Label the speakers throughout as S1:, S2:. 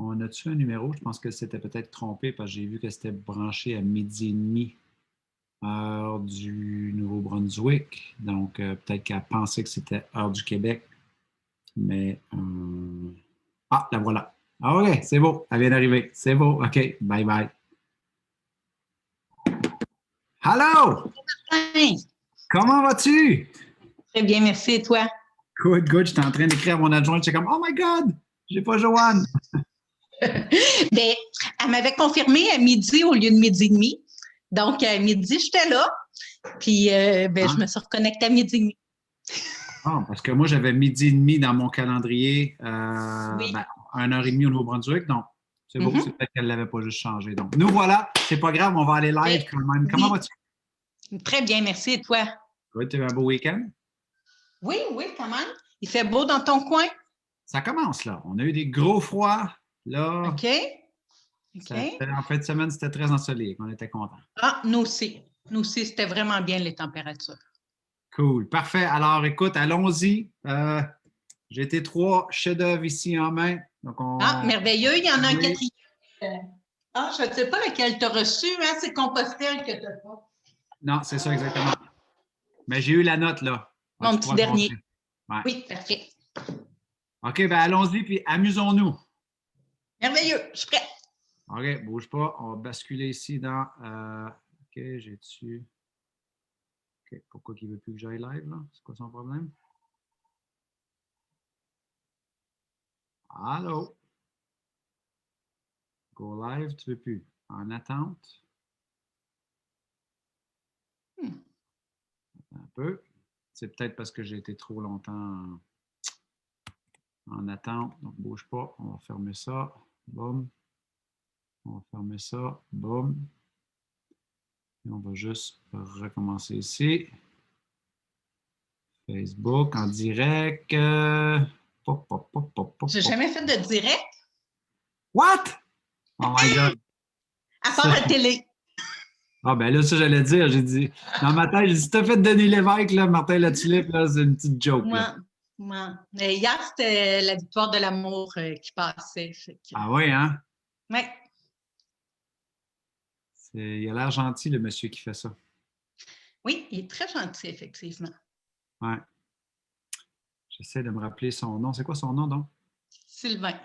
S1: On a-tu un numéro? Je pense que c'était peut-être trompé parce que j'ai vu que c'était branché à 12h30, heure du Nouveau-Brunswick. Donc, peut-être qu'elle pensait que c'était heure du Québec. Mais, ah, la voilà. Ah, OK, c'est beau. Elle vient d'arriver. C'est beau. OK, bye bye. Hello!
S2: Hey,
S1: Comment vas-tu?
S2: très bien, merci. Et toi?
S1: Good, good. J'étais en train d'écrire à mon adjointe. J'étais comme, oh my God, j'ai pas Joanne.
S2: Ben, elle m'avait confirmé à midi au lieu de midi et demi. Donc, à midi, j'étais là. Puis, je me
S1: Hein?
S2: suis reconnectée à midi et demi.
S1: Ah, parce que moi, j'avais 12h30 dans mon calendrier,
S2: Oui.
S1: 1h30 au Nouveau-Brunswick. Donc, c'est beau, c'est
S2: Mhm.
S1: peut-être qu'elle ne l'avait pas juste changé. Donc, nous voilà, c'est pas grave, on va aller
S2: Ben,
S1: live quand même. Comment
S2: oui,
S1: vas-tu?
S2: très bien, merci. Et toi?
S1: Oui, tu as eu un beau week-end?
S2: Oui, oui, quand même. Il fait beau dans ton coin?
S1: Ça commence là. On a eu des gros froids. Là,
S2: OK. OK.
S1: en fin de semaine, c'était très ensoleillé. On était contents.
S2: Ah, nous aussi. Nous aussi, c'était vraiment bien les températures.
S1: Cool. Parfait. Alors, écoute, allons-y. J'ai tes 3 chefs-d'œuvre ici en main. Donc,
S2: Ah, merveilleux. Il y en a un
S1: parler.
S2: quatrième. Ah, je ne sais pas lequel tu as reçu, hein? C'est Compostelle que tu n'as pas.
S1: Non, c'est ça exactement. Mais j'ai eu la note là. Ah,
S2: Mon
S1: tu
S2: petit
S1: pourras le montrer.
S2: dernier.
S1: Ouais.
S2: Oui, parfait.
S1: OK, ben allons-y, puis amusons-nous.
S2: Merveilleux. Je suis prête.
S1: OK, bouge pas. On va basculer ici dans. OK, j'ai-tu. OK, pourquoi il ne veut plus que j'aille live, là? C'est quoi son problème? Allô? Go live, tu ne veux plus. En attente. Un peu. C'est peut-être parce que j'ai été trop longtemps en attente. Donc, bouge pas. On va fermer ça. Boum. On va fermer ça. Boum. Et on va juste recommencer ici. Facebook en direct. Pop, pop, pop, pop, pop,
S2: J'ai
S1: pop.
S2: jamais fait de direct,
S1: What? Oh my God.
S2: à part
S1: Ça-
S2: la télé.
S1: Ah ben là, ça j'allais dire. J'ai dit, dans ma tête, j'ai dit, si t'as fait Denis Lévesque, là, Martin Latulippe, là, c'est une petite joke, là.
S2: Moi, moi. Mais hier, c'était la victoire de l'amour qui passait.
S1: Ah oui, hein?
S2: Ouais.
S1: Il a l'air gentil, le monsieur qui fait ça.
S2: Oui, il est très gentil, effectivement.
S1: Ouais. J'essaie de me rappeler son nom. C'est quoi son nom, donc?
S2: Sylvain.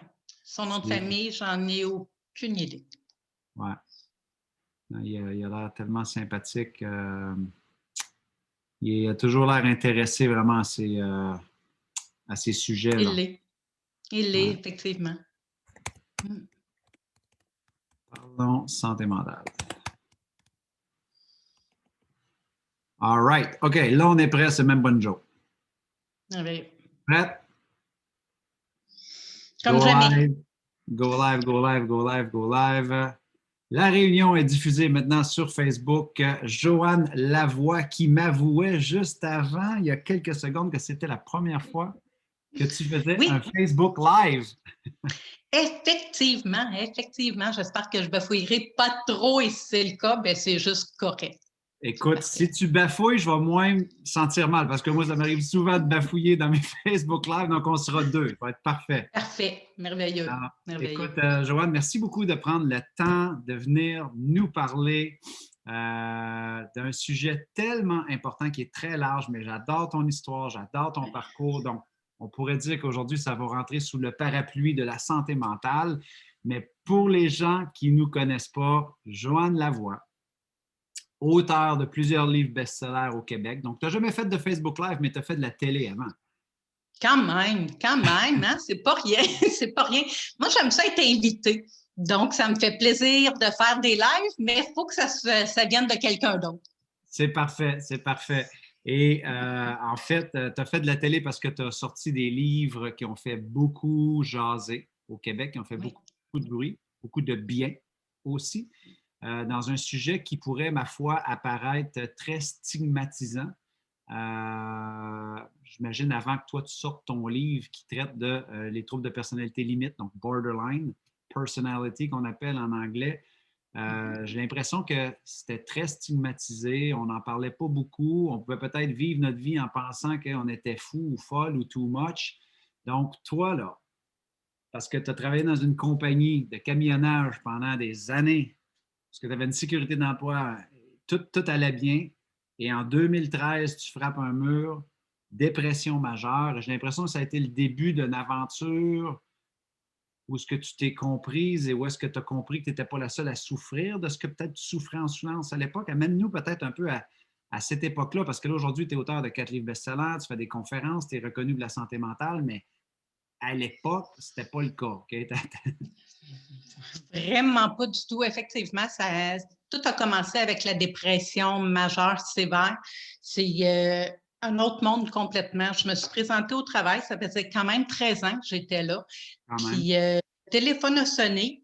S2: Son nom de
S1: C'est-
S2: famille, j'en ai aucune idée.
S1: Ouais. Non, il a l'air tellement sympathique. Il a toujours l'air intéressé vraiment à ces
S2: Il
S1: sujets-là.
S2: l'est. Il l'est,
S1: Ouais.
S2: effectivement.
S1: Parlons santé mentale. All right. OK, là, on est prêt. C'est même bonne joke.
S2: Merveilleux.
S1: Prête?
S2: Comme
S1: Go
S2: jamais.
S1: live. Go live, go live, go live, go live. La réunion est diffusée maintenant sur Facebook. Joanne Lavoie qui m'avouait juste avant, il y a quelques secondes, que c'était la première fois que tu faisais un
S2: Oui,
S1: Facebook Live.
S2: effectivement, effectivement. J'espère que je ne bafouillerai pas trop et si c'est le cas, ben c'est juste correct. C'est
S1: Écoute,
S2: parfait.
S1: si tu bafouilles, je vais moins me sentir mal parce que moi, ça m'arrive souvent de bafouiller dans mes Facebook Live, donc on sera deux. Ça va être parfait.
S2: Parfait. Merveilleux.
S1: Alors,
S2: Merveilleux.
S1: écoute, Joanne, merci beaucoup de prendre le temps de venir nous parler d'un sujet tellement important qui est très large, mais j'adore ton histoire, j'adore ton parcours. Donc, on pourrait dire qu'aujourd'hui, ça va rentrer sous le parapluie de la santé mentale. Mais pour les gens qui ne nous connaissent pas, Joanne Lavoie, auteur de plusieurs livres best-sellers au Québec. Donc, tu n'as jamais fait de Facebook Live, mais tu as fait de la télé avant.
S2: Quand même, hein? C'est pas rien, c'est pas rien. Moi, j'aime ça être invité. Donc, ça me fait plaisir de faire des lives, mais il faut que ça vienne de quelqu'un d'autre.
S1: C'est parfait, c'est parfait. Et en fait, tu as fait de la télé parce que tu as sorti des livres qui ont fait beaucoup jaser au Québec, qui ont fait
S2: Oui.
S1: beaucoup de bruit, beaucoup de bien aussi, dans un sujet qui pourrait, ma foi, apparaître très stigmatisant. J'imagine avant que toi, tu sortes ton livre qui traite de les troubles de personnalité limite, donc borderline personality qu'on appelle en anglais. J'ai l'impression que c'était très stigmatisé, on n'en parlait pas beaucoup, on pouvait peut-être vivre notre vie en pensant qu'on était fou ou folle ou too much. Donc, toi, là, parce que tu as travaillé dans une compagnie de camionnage pendant des années, parce que tu avais une sécurité d'emploi, tout allait bien. Et en 2013, tu frappes un mur, dépression majeure. J'ai l'impression que ça a été le début d'une aventure où est-ce que tu t'es comprise et où est-ce que tu as compris que tu n'étais pas la seule à souffrir de ce que peut-être tu souffrais en silence à l'époque. Amène-nous peut-être un peu à cette époque-là, parce que là, aujourd'hui, tu es auteur de 4 livres best-sellers, tu fais des conférences, tu es reconnu de la santé mentale, mais à l'époque, ce n'était pas le cas. OK?
S2: Vraiment pas du tout. Effectivement, tout a commencé avec la dépression majeure sévère. C'est un autre monde complètement. Je me suis présentée au travail. Ça faisait quand même 13 ans que j'étais là.
S1: Quand même.
S2: Puis, le téléphone a sonné,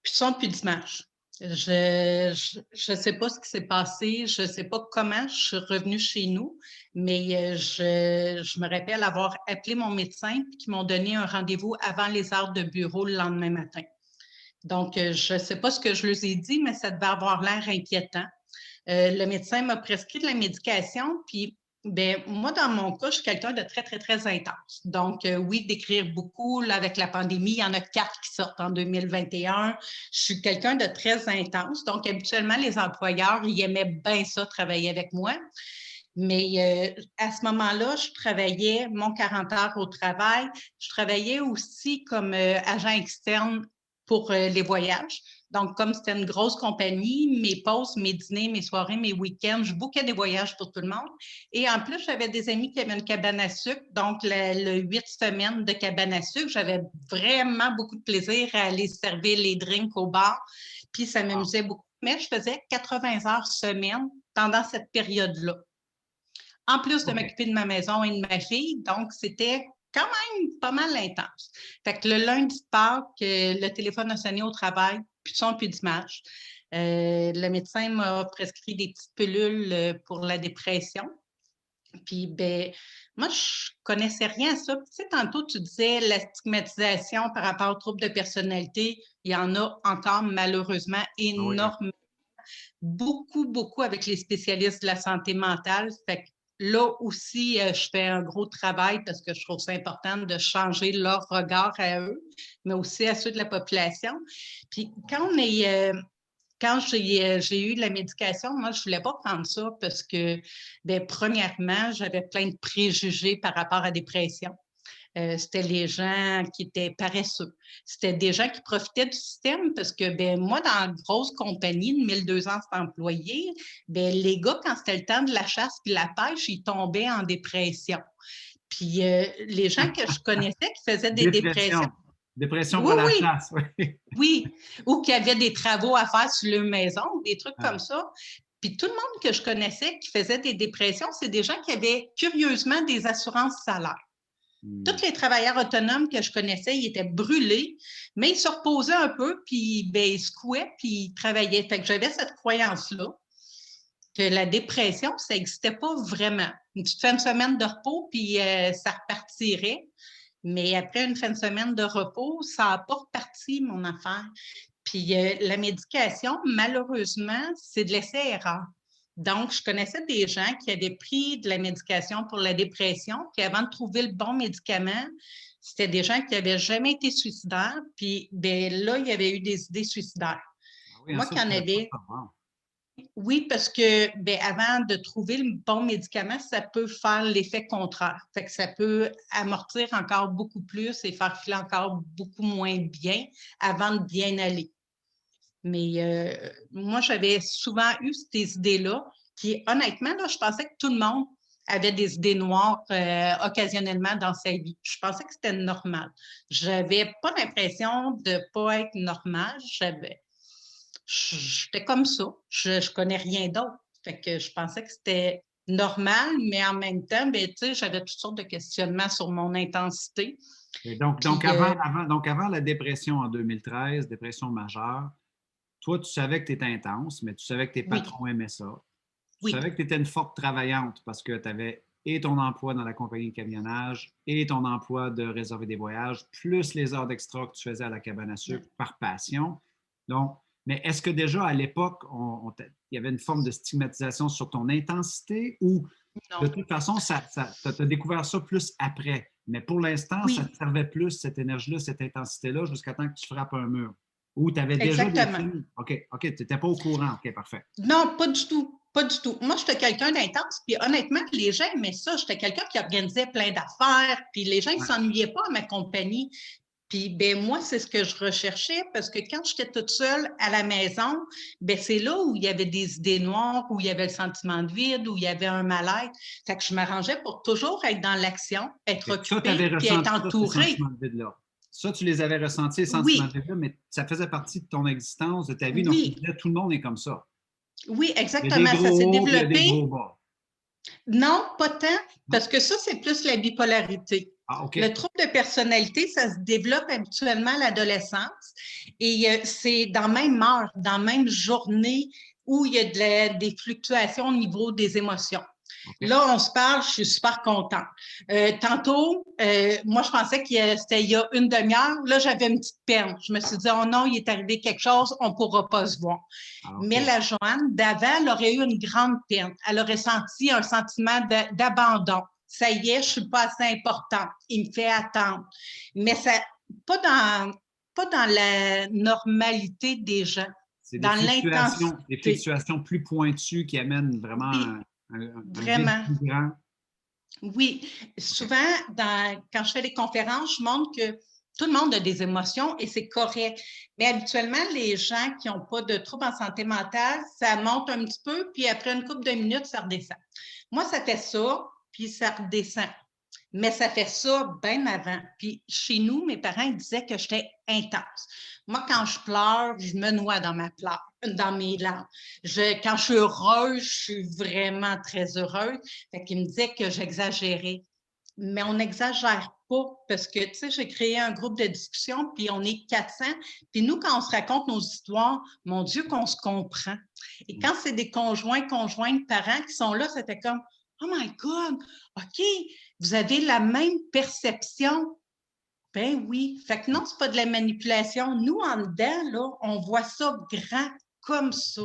S2: puis son, plus d'image. Je ne sais pas ce qui s'est passé, je ne sais pas comment je suis revenue chez nous, mais je me rappelle avoir appelé mon médecin et qu'ils m'ont donné un rendez-vous avant les heures de bureau le lendemain matin. Donc, je ne sais pas ce que je leur ai dit, mais ça devait avoir l'air inquiétant. Le médecin m'a prescrit de la médication, puis ben, moi, dans mon cas, je suis quelqu'un de très, très, très intense. Donc, oui, d'écrire beaucoup. Là, avec la pandémie, il y en a 4 qui sortent en 2021. Je suis quelqu'un de très intense. Donc, habituellement, les employeurs, ils aimaient bien ça, travailler avec moi. Mais à ce moment-là, je travaillais mon 40 heures au travail. Je travaillais aussi comme agent externe pour les voyages. Donc, comme c'était une grosse compagnie, mes pauses, mes dîners, mes soirées, mes week-ends, je bookais des voyages pour tout le monde. Et en plus, j'avais des amis qui avaient une cabane à sucre. Donc, le 8 semaines de cabane à sucre, j'avais vraiment beaucoup de plaisir à aller servir les drinks au bar. Puis, ça m'amusait beaucoup. Mais je faisais 80 heures semaine pendant cette période-là, en plus de m'occuper de ma maison et de ma fille. Donc, c'était quand même pas mal intense. Fait que le lundi de Pâques, le téléphone a sonné au travail, plus de son, plus d'image. Le médecin m'a prescrit des petites pilules pour la dépression. Puis, ben, moi, je connaissais rien à ça. Tu sais, tantôt, tu disais la stigmatisation par rapport aux troubles de personnalité. Il y en a encore, malheureusement, énormément. Beaucoup, beaucoup avec les spécialistes de la santé mentale. Fait que là aussi, je fais un gros travail parce que je trouve ça important de changer leur regard à eux, mais aussi à ceux de la population. Puis quand j'ai eu de la médication, moi, je ne voulais pas prendre ça parce que, bien, premièrement, j'avais plein de préjugés par rapport à la dépression. C'était les gens qui étaient paresseux. C'était des gens qui profitaient du système parce que, ben moi, dans une grosse compagnie de 1200 employés, ben les gars, quand c'était le temps de la chasse puis la pêche, ils tombaient en dépression. Puis les gens que je connaissais qui faisaient des dépressions,
S1: Dépression. Dépression
S2: oui,
S1: pour la
S2: oui,
S1: chasse, oui.
S2: oui, ou qui avaient des travaux à faire sur leur maison, des trucs comme
S1: Ah.
S2: ça. Puis tout le monde que je connaissais qui faisait des dépressions, c'est des gens qui avaient curieusement des assurances salaires. Tous les travailleurs autonomes que je connaissais, ils étaient brûlés, mais ils se reposaient un peu, puis ben, ils secouaient, puis ils travaillaient. Fait que j'avais cette croyance-là que la dépression, ça n'existait pas vraiment. Tu te fais une semaine de repos, puis ça repartirait. Mais après une fin de semaine de repos, ça n'a pas reparti, mon affaire. Puis la médication, malheureusement, c'est de l'essai-erreur. Donc, je connaissais des gens qui avaient pris de la médication pour la dépression, puis avant de trouver le bon médicament, c'était des gens qui n'avaient jamais été suicidaires, puis ben, là, il y avait eu des idées suicidaires.
S1: Ah oui,
S2: Moi
S1: ça,
S2: qui
S1: je
S2: en
S1: savais pas
S2: avais,
S1: ça. Wow.
S2: oui, parce que ben, avant de trouver le bon médicament, ça peut faire l'effet contraire. Fait que ça peut amortir encore beaucoup plus et faire filer encore beaucoup moins bien avant de bien aller. Mais moi, j'avais souvent eu ces idées-là qui, honnêtement, là, je pensais que tout le monde avait des idées noires occasionnellement dans sa vie. Je pensais que c'était normal. J'avais pas l'impression de ne pas être normale. J'étais comme ça. Je connais rien d'autre. Fait que je pensais que c'était normal, mais en même temps, ben, j'avais toutes sortes de questionnements sur mon intensité.
S1: Et donc,
S2: Puis,
S1: avant la dépression en 2013, dépression majeure, toi, tu savais que tu étais intense, mais tu savais que tes
S2: oui,
S1: patrons aimaient ça. Tu
S2: oui,
S1: savais que tu étais une forte travaillante parce que tu avais et ton emploi dans la compagnie de camionnage et ton emploi de réserver des voyages, plus les heures d'extra que tu faisais à la cabane à sucre par passion. Donc, Mais est-ce que déjà à l'époque, il y avait une forme de stigmatisation sur ton intensité ou de
S2: Non.
S1: toute façon, tu as découvert ça plus après? Mais pour l'instant, ça
S2: Oui,
S1: te servait plus, cette énergie-là, cette intensité-là, jusqu'à temps que tu frappes un mur. Ou tu avais déjà des
S2: exactement.
S1: films? OK, OK, tu n'étais pas au courant. OK, parfait.
S2: Non, pas du tout. Pas du tout. Moi, j'étais quelqu'un d'intense, puis honnêtement, les gens aimaient ça. J'étais quelqu'un qui organisait plein d'affaires, puis les gens ne
S1: Ouais.
S2: s'ennuyaient pas à ma compagnie. Puis, ben moi, c'est ce que je recherchais parce que quand j'étais toute seule à la maison, ben c'est là où il y avait des idées noires, où il y avait le sentiment de vide, où il y avait un mal-être. Fait que je m'arrangeais pour toujours être dans l'action, être
S1: OK. Ça, tu avais
S2: occupée, puis être
S1: ressenti ça, ces
S2: entourée.
S1: sentiments de vide-là. Ça, tu les avais ressentis, ces sentiments de
S2: Oui,
S1: vide-là, mais ça faisait partie de ton existence, de ta vie. Donc, tu
S2: oui,
S1: disais, tout le monde est comme ça.
S2: oui,
S1: Il y a des
S2: exactement. Ça s'est
S1: gros hauts, puis il y a des
S2: développé.
S1: gros bas.
S2: Non, pas tant,
S1: Non?
S2: parce que ça, c'est plus la bipolarité.
S1: Ah, OK.
S2: Le trouble de personnalité, ça se développe habituellement à l'adolescence et c'est dans la même heure, dans la même journée où il y a des fluctuations au niveau des émotions.
S1: OK.
S2: Là, on se parle, je suis super contente. Tantôt, moi, je pensais que c'était il y a une demi-heure. Là, j'avais une petite peine. Je me suis dit, oh non, il est arrivé quelque chose, on ne pourra pas se voir.
S1: Ah,
S2: Mais
S1: OK.
S2: la Joanne d'avant, elle aurait eu une grande peine. Elle aurait senti un sentiment d'abandon. Ça y est, je ne suis pas assez importante. Il me fait attendre. Mais ça, pas dans, pas dans la normalité des gens,
S1: C'est
S2: dans
S1: des
S2: l'intensité.
S1: fluctuations plus pointues qui amènent vraiment
S2: Oui,
S1: un vide
S2: vraiment.
S1: plus grand.
S2: Oui,
S1: OK.
S2: souvent, quand je fais des conférences, je montre que tout le monde a des émotions et c'est correct. Mais habituellement, les gens qui n'ont pas de troubles en santé mentale, ça monte un petit peu, puis après une couple de minutes, ça redescend. Moi, ça fait ça, puis ça redescend. Mais ça fait ça bien avant. Puis chez nous, mes parents ils disaient que j'étais intense. Moi, quand je pleure, je me noie dans mes larmes. Quand je suis heureuse, je suis vraiment très heureuse. Fait qu'ils me disaient que j'exagérais. Mais on n'exagère pas parce que, tu sais, j'ai créé un groupe de discussion, puis on est 400. Puis nous, quand on se raconte nos histoires, mon Dieu, qu'on se comprend. Et quand c'est des conjoints, conjointes, parents qui sont là, c'était comme, oh my God, OK, vous avez la même perception. Ben oui. Fait que non, c'est pas de la manipulation. Nous, en dedans, là, on voit ça grand comme ça.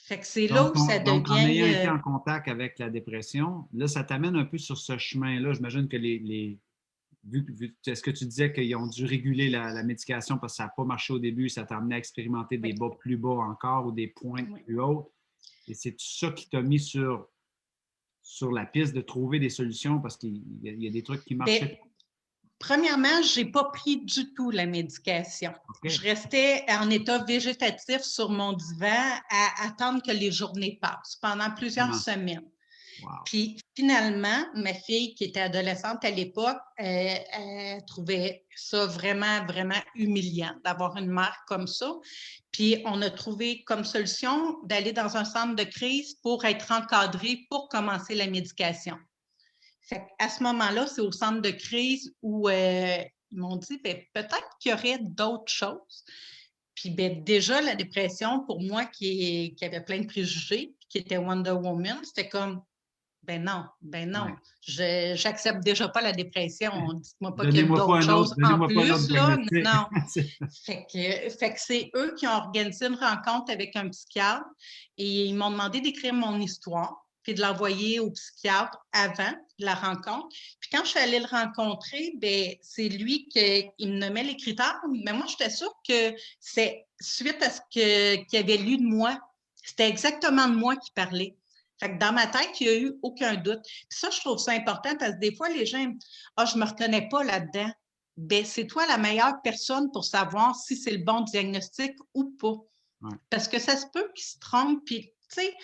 S2: Fait que c'est là
S1: Donc,
S2: où ça
S1: en ayant
S2: devient.
S1: été en contact avec la dépression, là, ça t'amène un peu sur ce chemin-là. J'imagine que est-ce que tu disais qu'ils ont dû réguler la médication parce que ça n'a pas marché au début, ça t'a amené à expérimenter des
S2: Oui,
S1: bas plus bas encore ou des pointes
S2: oui.
S1: plus hautes. Et c'est ça qui t'a mis sur la piste de trouver des solutions parce qu'il y a des trucs qui
S2: Bien,
S1: marchaient.
S2: premièrement, je n'ai pas pris du tout la médication. Je
S1: OK?
S2: restais en état végétatif sur mon divan à attendre que les journées passent pendant plusieurs
S1: Vraiment.
S2: semaines.
S1: Wow.
S2: Puis finalement, ma fille, qui était adolescente à l'époque, elle trouvait ça vraiment, vraiment humiliant d'avoir une mère comme ça. Puis on a trouvé comme solution d'aller dans un centre de crise pour être encadré pour commencer la médication. Fait à ce moment-là, c'est au centre de crise où ils m'ont dit ben, peut-être qu'il y aurait d'autres choses. Puis ben, déjà, la dépression, pour moi qui avait plein de préjugés, qui était Wonder Woman, c'était comme ben non,
S1: Ouais.
S2: j'accepte déjà pas la dépression. Dites-moi pas qu'il y a
S1: Donnez-moi pas
S2: d'autres
S1: un autre,
S2: choses en
S1: donnez-moi pas un autre
S2: plus, là.
S1: diagnostic.
S2: Non. Fait que c'est eux qui ont organisé une rencontre avec un psychiatre et ils m'ont demandé d'écrire mon histoire puis de l'envoyer au psychiatre avant la rencontre. Puis quand je suis allée le rencontrer, ben c'est lui qui me nommait les critères, mais moi, j'étais sûre que c'est suite à qu'il avait lu de moi. C'était exactement de moi qui parlait. Fait que dans ma tête, il n'y a eu aucun doute. Puis ça, je trouve ça important parce que des fois, les gens, ah, je ne me reconnais pas là-dedans. Ben, c'est toi la meilleure personne pour savoir si c'est le bon diagnostic ou pas.
S1: Ouais.
S2: Parce que ça se peut qu'ils se trompent. Puis, tu sais,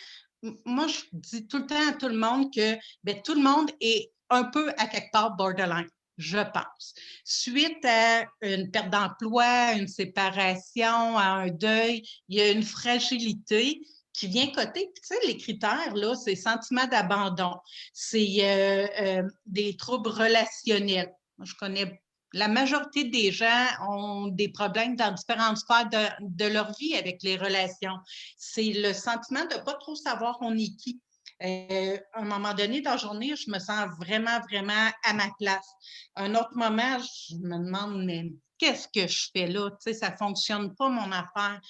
S2: moi, je dis tout le temps à tout le monde que ben, tout le monde est un peu à quelque part borderline, je pense. Suite à une perte d'emploi, une séparation, à un deuil, il y a une fragilité qui vient côté. Puis, tu sais, les critères, là, c'est sentiment d'abandon, c'est des troubles relationnels. Moi, je connais la majorité des gens ont des problèmes dans différentes sphères de leur vie avec les relations. C'est le sentiment de ne pas trop savoir on est qui. À un moment donné dans la journée, je me sens vraiment, vraiment à ma place. Un autre moment, je me demande, mais qu'est-ce que je fais là? Tu sais, ça ne fonctionne pas, mon affaire,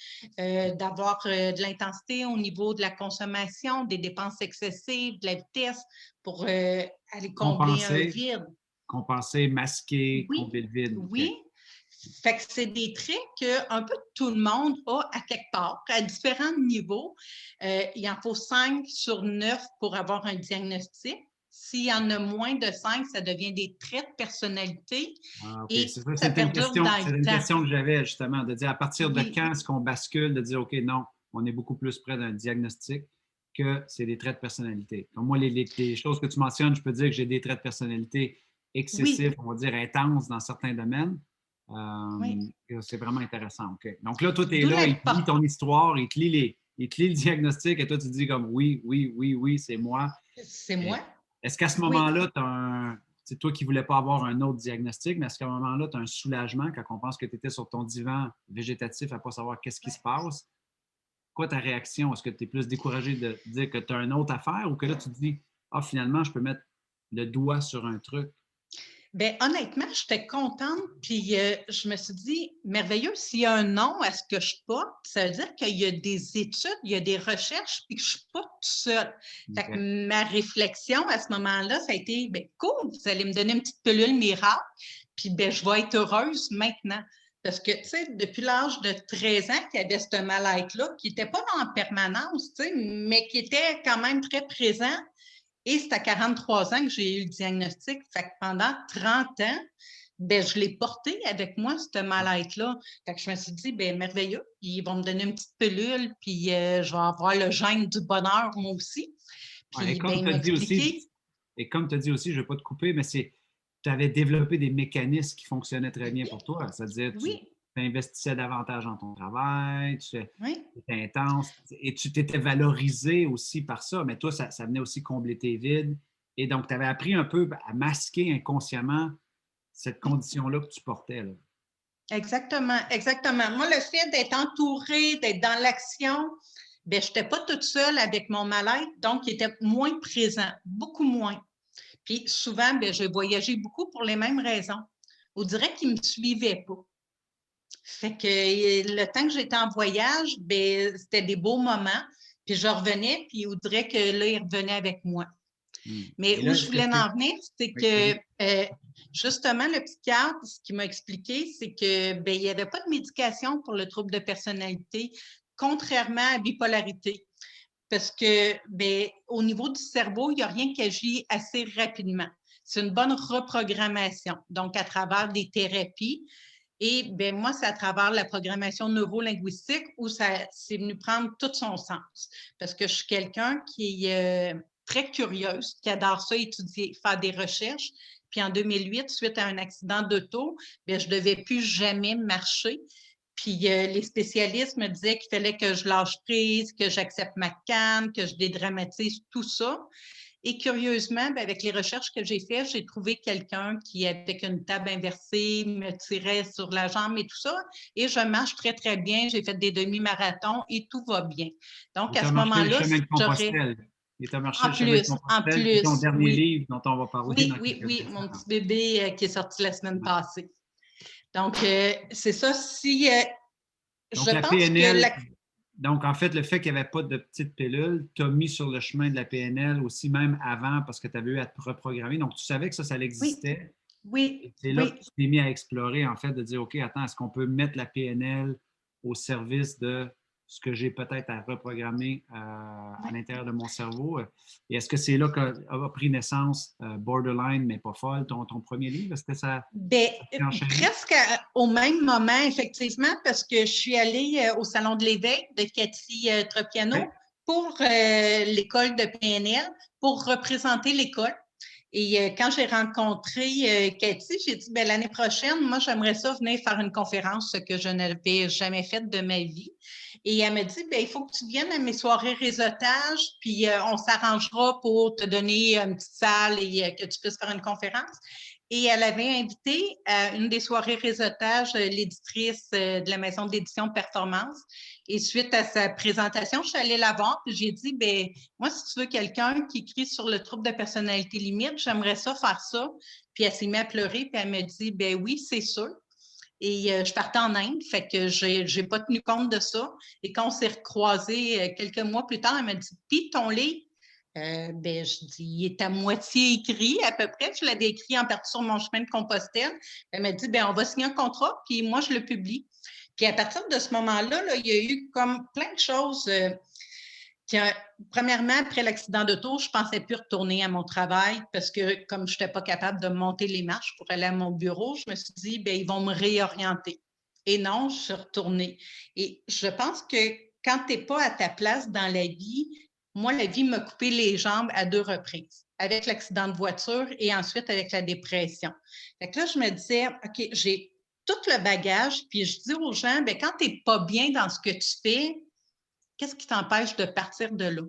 S2: d'avoir de l'intensité au niveau de la consommation, des dépenses excessives, de la vitesse pour aller combler un
S1: Compenser,
S2: vide.
S1: compenser, masquer,
S2: Oui,
S1: combler le vide. OK.
S2: oui. Fait que c'est des traits qu'un peu tout le monde a à quelque part, à différents niveaux. Il en faut 5 sur 9 pour avoir un diagnostic. S'il y en a moins de 5, ça devient des traits de personnalité
S1: Ah, OK,
S2: et
S1: c'est ça.
S2: ça perdure dans
S1: C'est
S2: le
S1: une
S2: temps.
S1: question que j'avais justement, de dire à partir de
S2: Oui,
S1: quand est-ce qu'on bascule, de dire OK, non, on est beaucoup plus près d'un diagnostic que c'est des traits de personnalité. Comme moi, les choses que tu mentionnes, je peux dire que j'ai des traits de personnalité excessifs,
S2: oui,
S1: on va dire intenses dans certains domaines.
S2: oui.
S1: C'est vraiment intéressant. OK. Donc là, toi, tu es
S2: D'où
S1: là, il te lit
S2: l'importance.
S1: ton histoire, il te lit le diagnostic et toi, tu dis comme oui, oui, oui, oui, c'est moi.
S2: C'est
S1: Et
S2: moi?
S1: est-ce qu'à ce
S2: Oui.
S1: moment-là, c'est toi qui ne voulais pas avoir un autre diagnostic, mais est-ce qu'à un moment-là, tu as un soulagement quand on pense que tu étais sur ton divan végétatif à ne pas savoir qu'est-ce qui se passe? Quoi ta réaction? Est-ce que tu es plus découragé de dire que tu as une autre affaire ou que là, tu te dis, ah, finalement, je peux mettre le doigt sur un truc?
S2: Bien, honnêtement, j'étais contente, puis je me suis dit, merveilleux, s'il y a un nom à ce que je porte, ça veut dire qu'il y a des études, il y a des recherches, puis que je ne suis pas toute seule. Fait
S1: OK.
S2: que ma réflexion à ce moment-là, ça a été, bien, cool, vous allez me donner une petite pilule miracle, puis bien, je vais être heureuse maintenant. Parce que, tu sais, depuis l'âge de 13 ans qu'il y avait ce mal-être-là, qui n'était pas en permanence, tu sais, mais qui était quand même très présent. Et c'est à 43 ans que j'ai eu le diagnostic. Fait que pendant 30 ans, ben, je l'ai porté avec moi, ce mal-être-là. Fait que je me suis dit, ben, merveilleux, ils vont me donner une petite pilule, puis je vais avoir le gène du bonheur, moi aussi.
S1: Ouais,
S2: Puis, ben, il m'a expliqué,
S1: et comme tu as dit aussi, je ne vais pas te couper, mais tu avais développé des mécanismes qui fonctionnaient très bien pour toi. C'est-à-dire, tu
S2: oui,
S1: investissais davantage dans ton travail, tu
S2: oui,
S1: étais intense et tu t'étais valorisé aussi par ça. Mais toi, ça venait aussi combler tes vides. Et donc, tu avais appris un peu à masquer inconsciemment cette
S2: oui.
S1: condition-là que tu portais, là.
S2: Exactement, exactement. Moi, le fait d'être entourée, d'être dans l'action, ben, je n'étais pas toute seule avec mon mal-être, donc il était moins présent, beaucoup moins. Puis souvent, ben, je voyageais beaucoup pour les mêmes raisons. On dirait qu'ils ne me suivaient pas. Fait que le temps que j'étais en voyage, ben, c'était des beaux moments. Puis je revenais, puis on dirait que là, ils revenaient avec moi.
S1: Hmm.
S2: Mais
S1: Et
S2: où
S1: là,
S2: je
S1: est-ce que
S2: voulais en venir, c'est
S1: Oui,
S2: que
S1: vas-y.
S2: justement, le psychiatre, ce qu'il m'a expliqué, c'est que ben, il n'y avait pas de médication pour le trouble de personnalité, contrairement à la bipolarité. Parce que ben, au niveau du cerveau, il n'y a rien qui agit assez rapidement. C'est une bonne reprogrammation, donc à travers des thérapies. Et ben, moi, c'est à travers la programmation neurolinguistique où ça c'est venu prendre tout son sens. Parce que je suis quelqu'un qui est très curieuse, qui adore ça, étudier, faire des recherches. Puis en 2008, suite à un accident d'auto, ben, je ne devais plus jamais marcher. Puis les spécialistes me disaient qu'il fallait que je lâche prise, que j'accepte ma canne, que je dédramatise tout ça. Et curieusement, ben, avec les recherches que j'ai faites, j'ai trouvé quelqu'un qui, avec une table inversée, me tirait sur la jambe et tout ça. Et je marche très, très bien. J'ai fait des demi-marathons et tout va bien. Donc,
S1: Et
S2: à
S1: tu as
S2: ce
S1: marché le
S2: moment-là,
S1: chemin de
S2: j'aurais,
S1: Compostelle. Et tu as marché le chemin de
S2: en
S1: Compostelle, qui est ton
S2: plus,
S1: dernier
S2: oui,
S1: livre dont on va parler
S2: oui,
S1: dans
S2: oui,
S1: quelques
S2: oui,
S1: instants.
S2: mon petit bébé qui est sorti la semaine
S1: Ouais.
S2: passée. Donc, c'est ça. Si
S1: Donc,
S2: je
S1: la
S2: pense que
S1: PNL, donc en fait, le fait qu'il n'y avait pas de petite pilule t'a mis sur le chemin de la PNL aussi, même avant, parce que tu avais eu à te reprogrammer. Donc, tu savais que ça
S2: oui,
S1: existait. Et
S2: oui,
S1: c'est là que
S2: oui,
S1: tu t'es mis à explorer, en fait, de dire, OK, attends, est-ce qu'on peut mettre la PNL au service de ce que j'ai peut-être à reprogrammer à
S2: oui.
S1: l'intérieur de mon cerveau? Et est-ce que c'est là qu'a pris naissance Borderline, mais pas folle, ton premier livre? Est-ce que
S2: Ben,
S1: ça s'est enchaîné?
S2: presque au même moment, effectivement, parce que je suis allée au Salon de l'éveil de Cathy
S1: Oui.
S2: Tropiano pour l'école de PNL, pour représenter l'école. Et quand j'ai rencontré Cathy, j'ai dit, ben, l'année prochaine, moi, j'aimerais ça venir faire une conférence, ce que je n'avais jamais faite de ma vie. Et elle me dit, ben, il faut que tu viennes à mes soirées réseautage, puis on s'arrangera pour te donner une petite salle et que tu puisses faire une conférence. Et elle avait invité à une des soirées réseautage l'éditrice de la maison d'édition Performance. Et suite à sa présentation, je suis allée la voir, puis j'ai dit, ben, moi, si tu veux quelqu'un qui écrit sur le trouble de personnalité limite, j'aimerais ça faire ça. Puis elle s'est mise à pleurer, puis elle me dit, ben oui, c'est sûr. et je partais en Inde, fait que j'ai pas tenu compte de ça. Et quand on s'est recroisés quelques mois plus tard, elle m'a dit « Puis ton livre? » Ben, je dis, il est à moitié écrit, à peu près. Je l'avais écrit en partie sur mon chemin de Compostelle. Elle m'a dit, ben, on va signer un contrat, puis moi, je le publie. Puis à partir de ce moment-là, là, il y a eu comme plein de choses. Premièrement, après l'accident d'auto, je ne pensais plus retourner à mon travail parce que comme je n'étais pas capable de monter les marches pour aller à mon bureau, je me suis dit, ben, ils vont me réorienter. Et non, je suis retournée. Et je pense que quand tu n'es pas à ta place dans la vie, moi, la vie m'a coupé les jambes à 2 reprises, avec l'accident de voiture et ensuite avec la dépression. Fait que là, je me disais, OK, j'ai tout le bagage, puis je dis aux gens, bien, quand tu n'es pas bien dans ce que tu fais, qu'est-ce qui t'empêche de partir de là?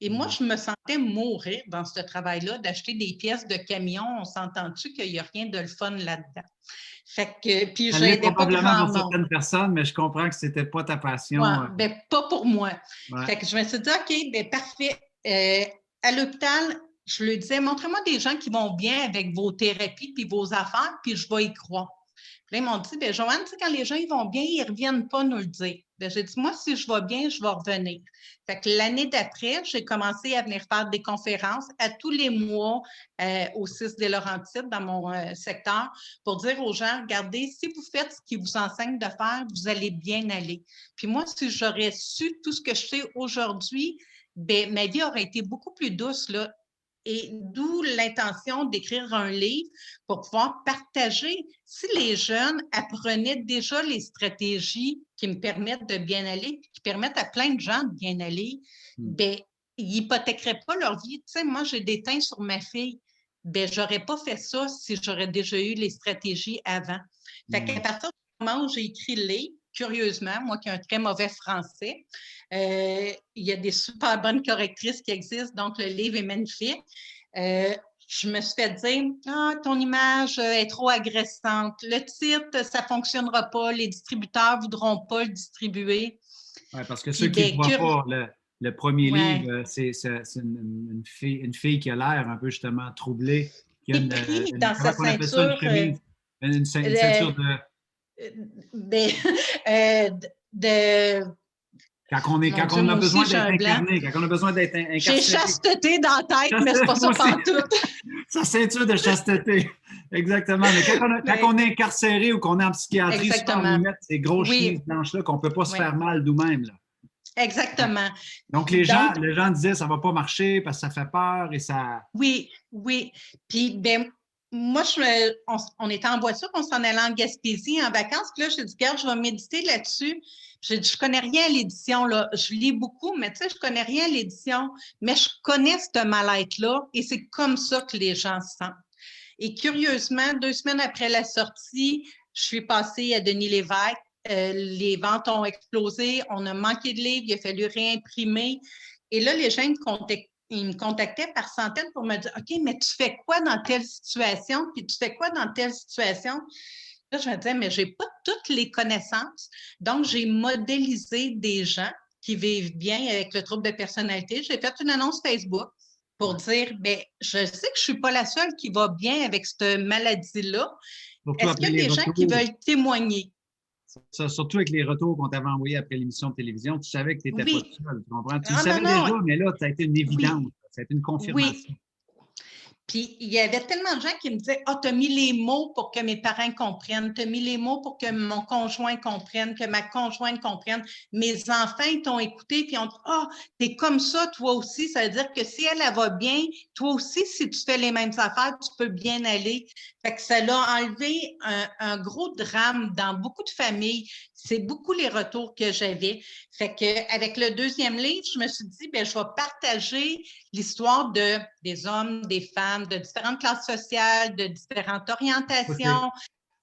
S2: Et moi, je me sentais mourir dans ce travail-là, d'acheter des pièces de camion. On s'entend-tu qu'il n'y a rien de le fun là-dedans? Fait que, puis
S1: Ça l'est
S2: j'aidais pas
S1: probablement
S2: grand
S1: pour
S2: monde.
S1: certaines personnes, mais je comprends que ce n'était pas ta
S2: Ouais,
S1: passion.
S2: ben, pas pour moi.
S1: Ouais.
S2: Fait que je me suis dit, OK, ben, parfait. À l'hôpital, je lui disais, montrez-moi des gens qui vont bien avec vos thérapies puis vos affaires, puis je vais y croire. Puis là, ils m'ont dit, ben, Joanne, tu sais, quand les gens ils vont bien, ils ne reviennent pas nous le dire. Ben, j'ai dit, moi, si je vais bien, je vais revenir. Fait que l'année d'après, j'ai commencé à venir faire des conférences à tous les mois au 6 des Laurentides, dans mon secteur, pour dire aux gens, regardez, si vous faites ce qu'ils vous enseignent de faire, vous allez bien aller. Puis moi, si j'aurais su tout ce que je sais aujourd'hui, ben, ma vie aurait été beaucoup plus douce, là. Et d'où l'intention d'écrire un livre pour pouvoir partager. Si les jeunes apprenaient déjà les stratégies qui me permettent de bien aller, qui permettent à plein de gens de bien aller, ben, ils n'hypothéqueraient pas leur vie. Tu sais, moi, j'ai des teintes sur ma fille. Ben, j'aurais pas fait ça si j'aurais déjà eu les stratégies avant. Fait qu'à partir du moment où j'ai écrit le livre, curieusement, moi qui ai un très mauvais français, il y a des super bonnes correctrices qui existent, donc le livre est magnifique. Je me suis fait dire « Ah, ton image est trop agressante. Le titre, ça ne fonctionnera pas. Les distributeurs ne voudront pas le distribuer. »
S1: Ouais, parce que
S2: Puis,
S1: ceux qui ne voient pas le premier
S2: ouais.
S1: livre, c'est une fille qui a l'air un peu justement troublée, qui a
S2: Et pris dans
S1: comment
S2: sa
S1: on appelle ça, une
S2: ceinture,
S1: chemise, une ceinture de...
S2: ben, euh, de, mon
S1: Quand
S2: Dieu,
S1: on a
S2: moi aussi,
S1: besoin
S2: j'ai
S1: d'être
S2: un blanc.
S1: incarné, quand on a besoin d'être
S2: J'ai
S1: incarcéré.
S2: chasteté dans la tête, mais c'est pas
S1: Moi
S2: ça
S1: aussi,
S2: pantoute.
S1: sa ceinture de chasteté. Exactement. Mais quand on est incarcéré ou qu'on est en psychiatrie, souvent on nous
S2: Exactement.
S1: met ces grosses chemises
S2: Oui,
S1: blanches-là qu'on ne peut pas se
S2: oui,
S1: faire mal nous-mêmes. Là. Ouais.
S2: exactement.
S1: Donc,
S2: Donc,
S1: les gens disaient ça ne va pas marcher parce que ça fait peur et ça.
S2: oui, oui. Puis, ben, moi, on était en voiture, on s'en allait en Gaspésie en vacances. Puis là, j'ai dit, regarde, je vais méditer là-dessus. J'ai dit, je connais rien à l'édition, là. Je lis beaucoup, mais tu sais, je connais rien à l'édition. Mais je connais ce mal-être-là et c'est comme ça que les gens se sentent. Et curieusement, 2 semaines après la sortie, je suis passée à Denis Lévesque. Les ventes ont explosé. On a manqué de livres. Il a fallu réimprimer. Et là, les gens ils me contactaient par centaines pour me dire OK, mais tu fais quoi dans telle situation? Puis tu fais quoi dans telle situation? Là, je me disais, mais je n'ai pas toutes les connaissances. Donc, j'ai modélisé des gens qui vivent bien avec le trouble de personnalité. J'ai fait une annonce Facebook pour dire, bien, je sais que je ne suis pas la seule qui va bien avec cette maladie-là.
S1: Surtout
S2: Est-ce
S1: après
S2: qu'il y a
S1: les
S2: des gens qui
S1: retours.
S2: veulent témoigner?
S1: Surtout avec les retours qu'on t'avait envoyés après l'émission de télévision, tu savais que tu n'étais pas
S2: Oui.
S1: seul. Tu comprends? Tu le
S2: Ah non,
S1: savais déjà,
S2: non.
S1: mais là, ça a été une
S2: Oui.
S1: évidence. Ça a été une
S2: Oui.
S1: confirmation.
S2: Puis, il y avait tellement de gens qui me disaient « Ah, tu as mis les mots pour que mes parents comprennent, tu as mis les mots pour que mon conjoint comprenne, que ma conjointe comprenne. Mes enfants, ils t'ont écouté, puis ont dit « Ah, t'es comme ça, toi aussi. » Ça veut dire que si elle va bien, toi aussi, si tu fais les mêmes affaires, tu peux bien aller. Fait que ça l'a enlevé un gros drame dans beaucoup de familles. C'est beaucoup les retours que j'avais. Fait qu'avec le deuxième livre, je me suis dit, bien, je vais partager l'histoire des hommes, des femmes, de différentes classes sociales, de différentes orientations.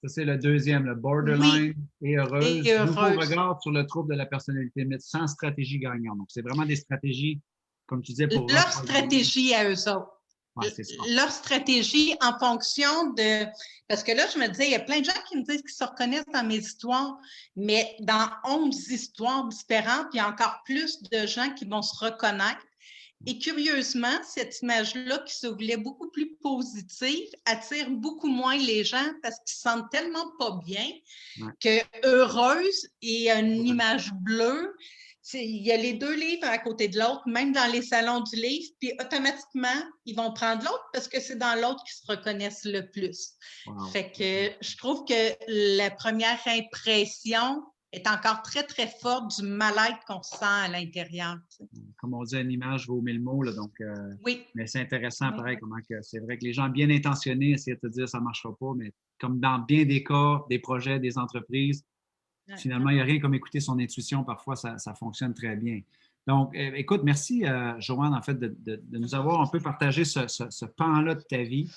S1: Ça, c'est le deuxième, le borderline
S2: Oui,
S1: et
S2: et
S1: heureuse. Nouveau
S2: heureuse.
S1: regard sur le trouble de la personnalité, mais sans stratégie gagnante. Donc, c'est vraiment des stratégies, comme tu disais, pour
S2: Leur
S1: reprogrammer.
S2: stratégie à eux autres.
S1: Ouais, c'est ça.
S2: Leur stratégie en fonction de... Parce que là, je me disais, il y a plein de gens qui me disent qu'ils se reconnaissent dans mes histoires, mais dans 11 histoires différentes, il y a encore plus de gens qui vont se reconnaître. Et curieusement, cette image-là qui se voulait beaucoup plus positive attire beaucoup moins les gens parce qu'ils se sentent tellement pas bien
S1: Ouais.
S2: que heureuse et une
S1: Ouais.
S2: image bleue. Il y a les deux livres à côté de l'autre, même dans les salons du livre, puis automatiquement, ils vont prendre l'autre parce que c'est dans l'autre qu'ils se reconnaissent le plus.
S1: Wow.
S2: Fait que je trouve que la première impression est encore très, très forte du mal-être qu'on sent à l'intérieur.
S1: Comme on dit, une image vaut 1000 mots. Là, donc,
S2: Oui.
S1: mais c'est intéressant,
S2: Oui,
S1: pareil,
S2: oui.
S1: comment que c'est vrai que les gens bien intentionnés essaient de te dire ça ne marchera pas, mais comme dans bien des cas, des projets, des entreprises, finalement, il n'y a rien comme écouter son intuition. Parfois, ça fonctionne très bien. Donc, écoute, merci, Joanne, en fait, de nous avoir un peu partagé ce pan-là de ta vie.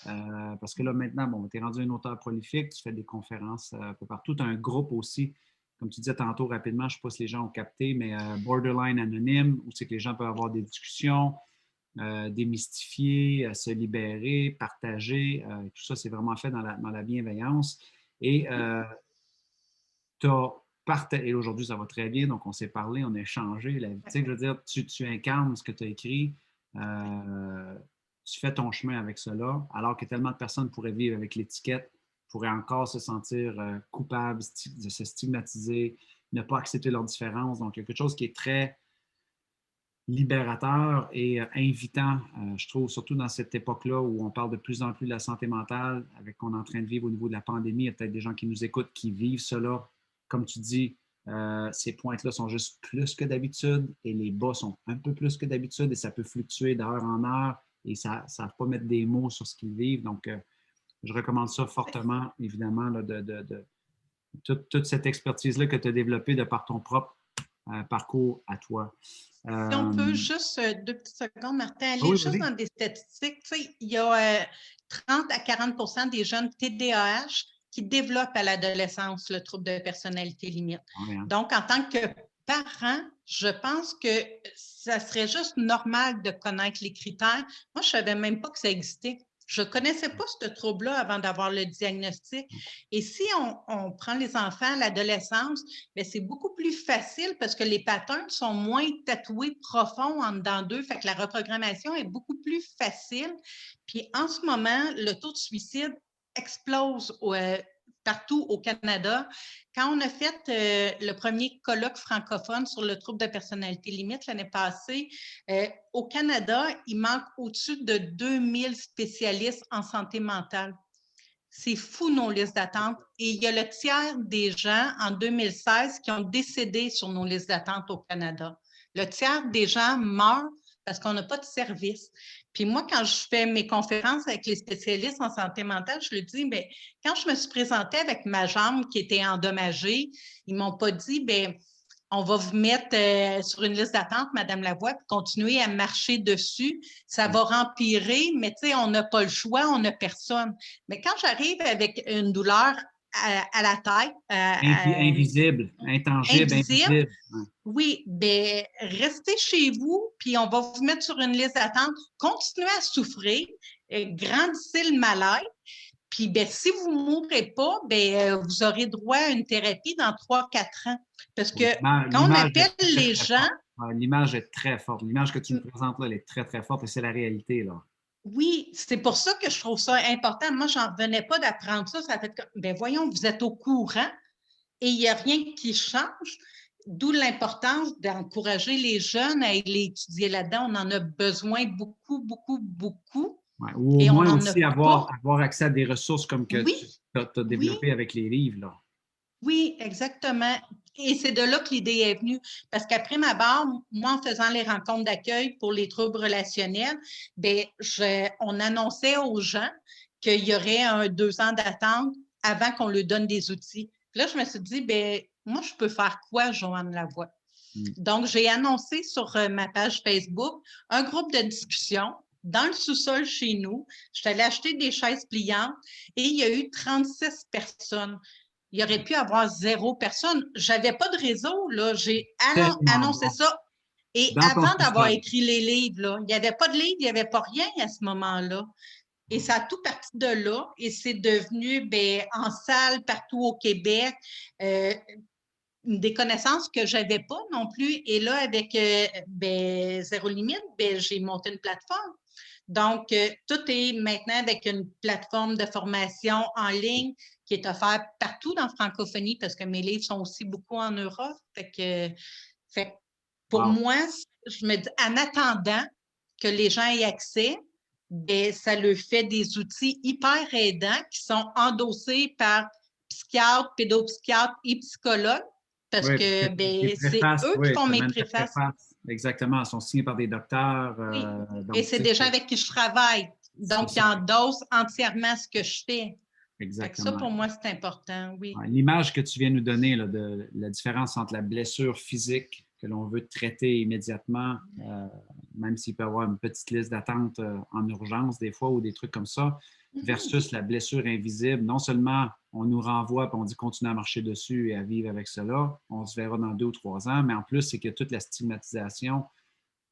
S1: Parce que là, maintenant, bon, tu es rendu un auteur prolifique, tu fais des conférences un peu partout. Tu as un groupe aussi, comme tu disais tantôt rapidement, je ne sais pas si les gens ont capté, mais Borderline Anonyme, où c'est que les gens peuvent avoir des discussions, démystifier, se libérer, partager. Tout ça, c'est vraiment fait dans la bienveillance. Et et aujourd'hui, ça va très bien, donc on s'est parlé, on a échangé. Tu sais, je veux dire, tu incarnes ce que tu as écrit, tu fais ton chemin avec cela, alors que tellement de personnes pourraient vivre avec l'étiquette, pourraient encore se sentir coupables, de se stigmatiser, ne pas accepter leurs différences. Donc, il y a quelque chose qui est très libérateur et invitant, je trouve, surtout dans cette époque-là où on parle de plus en plus de la santé mentale, avec qu'on est en train de vivre au niveau de la pandémie. Il y a peut-être des gens qui nous écoutent, qui vivent cela. Comme tu dis, ces pointes-là sont juste plus que d'habitude et les bas sont un peu plus que d'habitude et ça peut fluctuer d'heure en heure et ça ne va pas mettre des mots sur ce qu'ils vivent. Donc, je recommande ça fortement, évidemment, là, toute cette expertise-là que tu as développée de par ton propre parcours à toi.
S2: Si on peut juste, 2 petites secondes, Martin, aller
S1: Oui,
S2: juste
S1: vas-y.
S2: dans des statistiques. Tu sais, il y a 30 à 40 des jeunes TDAH qui développent à l'adolescence le trouble de personnalité limite.
S1: Ouais, hein.
S2: Donc, en tant que parent, je pense que ça serait juste normal de connaître les critères. Moi, je ne savais même pas que ça existait. Je ne connaissais pas ce trouble-là avant d'avoir le diagnostic. Et si on prend les enfants à l'adolescence, bien, c'est beaucoup plus facile parce que les patterns sont moins tatoués profonds en dedans d'eux. Fait que la reprogrammation est beaucoup plus facile. Puis en ce moment, le taux de suicide explose partout au Canada. Quand on a fait le premier colloque francophone sur le trouble de personnalité limite l'année passée, au Canada, il manque au-dessus de 2000 spécialistes en santé mentale. C'est fou nos listes d'attente. Et il y a le tiers des gens en 2016 qui ont décédé sur nos listes d'attente au Canada. Le tiers des gens meurent parce qu'on n'a pas de service. Puis moi, quand je fais mes conférences avec les spécialistes en santé mentale, je leur dis, bien, quand je me suis présentée avec ma jambe qui était endommagée, ils ne m'ont pas dit, bien, on va vous mettre sur une liste d'attente, Madame Lavoie, puis continuer à marcher dessus. Ça va empirer, mais tu sais, on n'a pas le choix, on n'a personne. Mais quand j'arrive avec une douleur à la tête,
S1: Invisible, intangible,
S2: invisible,
S1: invisible. Ouais.
S2: oui, bien, restez chez vous, puis on va vous mettre sur une liste d'attente. Continuez à souffrir, grandissez le mal-être. Puis, ben, si vous ne mourrez pas, ben, vous aurez droit à une thérapie dans 3-4 ans. Parce que quand on
S1: L'image
S2: appelle
S1: est très,
S2: les
S1: très
S2: gens,
S1: forte. Ouais, l'image est très forte. L'image que tu me présentes là, elle est très, très forte et c'est la réalité, là.
S2: oui, c'est pour ça que je trouve ça important. Moi, je n'en revenais pas d'apprendre ça. Ça fait que, ben, voyons, vous êtes au courant et il n'y a rien qui change. D'où l'importance d'encourager les jeunes à aller étudier là-dedans. On en a besoin beaucoup, beaucoup, beaucoup.
S1: Ouais. Ou au
S2: Et on
S1: moins
S2: n'en a
S1: aussi avoir,
S2: pas.
S1: avoir accès à des ressources comme que tu
S2: Oui,
S1: as
S2: oui.
S1: développé avec les livres, là.
S2: Oui, exactement. Et c'est de là que l'idée est venue. Parce qu'après ma barre, moi, en faisant les rencontres d'accueil pour les troubles relationnels, bien, on annonçait aux gens qu'il y aurait 2 ans d'attente avant qu'on leur donne des outils. Puis là, je me suis dit, bien, moi, je peux faire quoi, Joanne Lavoie? Donc, j'ai annoncé sur ma page Facebook un groupe de discussion dans le sous-sol chez nous. Je suis allée acheter des chaises pliantes et il y a eu 36 personnes. Il aurait pu avoir 0 personne. Je n'avais pas de réseau, là. J'ai
S1: Tellement
S2: annoncé
S1: bon.
S2: ça. Et
S1: Dans ton
S2: avant d'avoir
S1: sous-sol.
S2: écrit les livres, là, il n'y avait pas de livre, il n'y avait pas rien à ce moment-là. Et ça a tout parti de là. Et c'est devenu en salle partout au Québec. des connaissances que je n'avais pas non plus. Et là, avec Zéro Limite, j'ai monté une plateforme. Donc, tout est maintenant avec une plateforme de formation en ligne qui est offerte partout dans la francophonie parce que mes livres sont aussi beaucoup en Europe. Fait que pour moi, je me dis, en attendant que les gens aient accès, ça leur fait des outils hyper aidants qui sont endossés par psychiatres, pédopsychiatres et psychologues parce
S1: Oui,
S2: que c'est
S1: préfaces,
S2: eux qui
S1: oui,
S2: font
S1: tu
S2: mes
S1: amènes tes
S2: préfaces.
S1: préfaces. Exactement, elles sont signées par des docteurs.
S2: Oui. Et
S1: Donc,
S2: c'est
S1: tu sais,
S2: des gens avec qui je travaille.
S1: c'est
S2: Donc, ils
S1: ça,
S2: endossent entièrement ce que je fais. Fait que ça,
S1: exactement.
S2: pour moi, c'est important, oui.
S1: Ouais, l'image que tu viens de nous donner là, de la différence entre la blessure physique que l'on veut traiter immédiatement, même s'il peut y avoir une petite liste d'attente en urgence des fois ou des trucs comme ça, versus la blessure invisible. Non seulement on nous renvoie et on dit continue à marcher dessus et à vivre avec cela, on se verra dans 2 ou 3 ans, mais en plus, c'est que toute la stigmatisation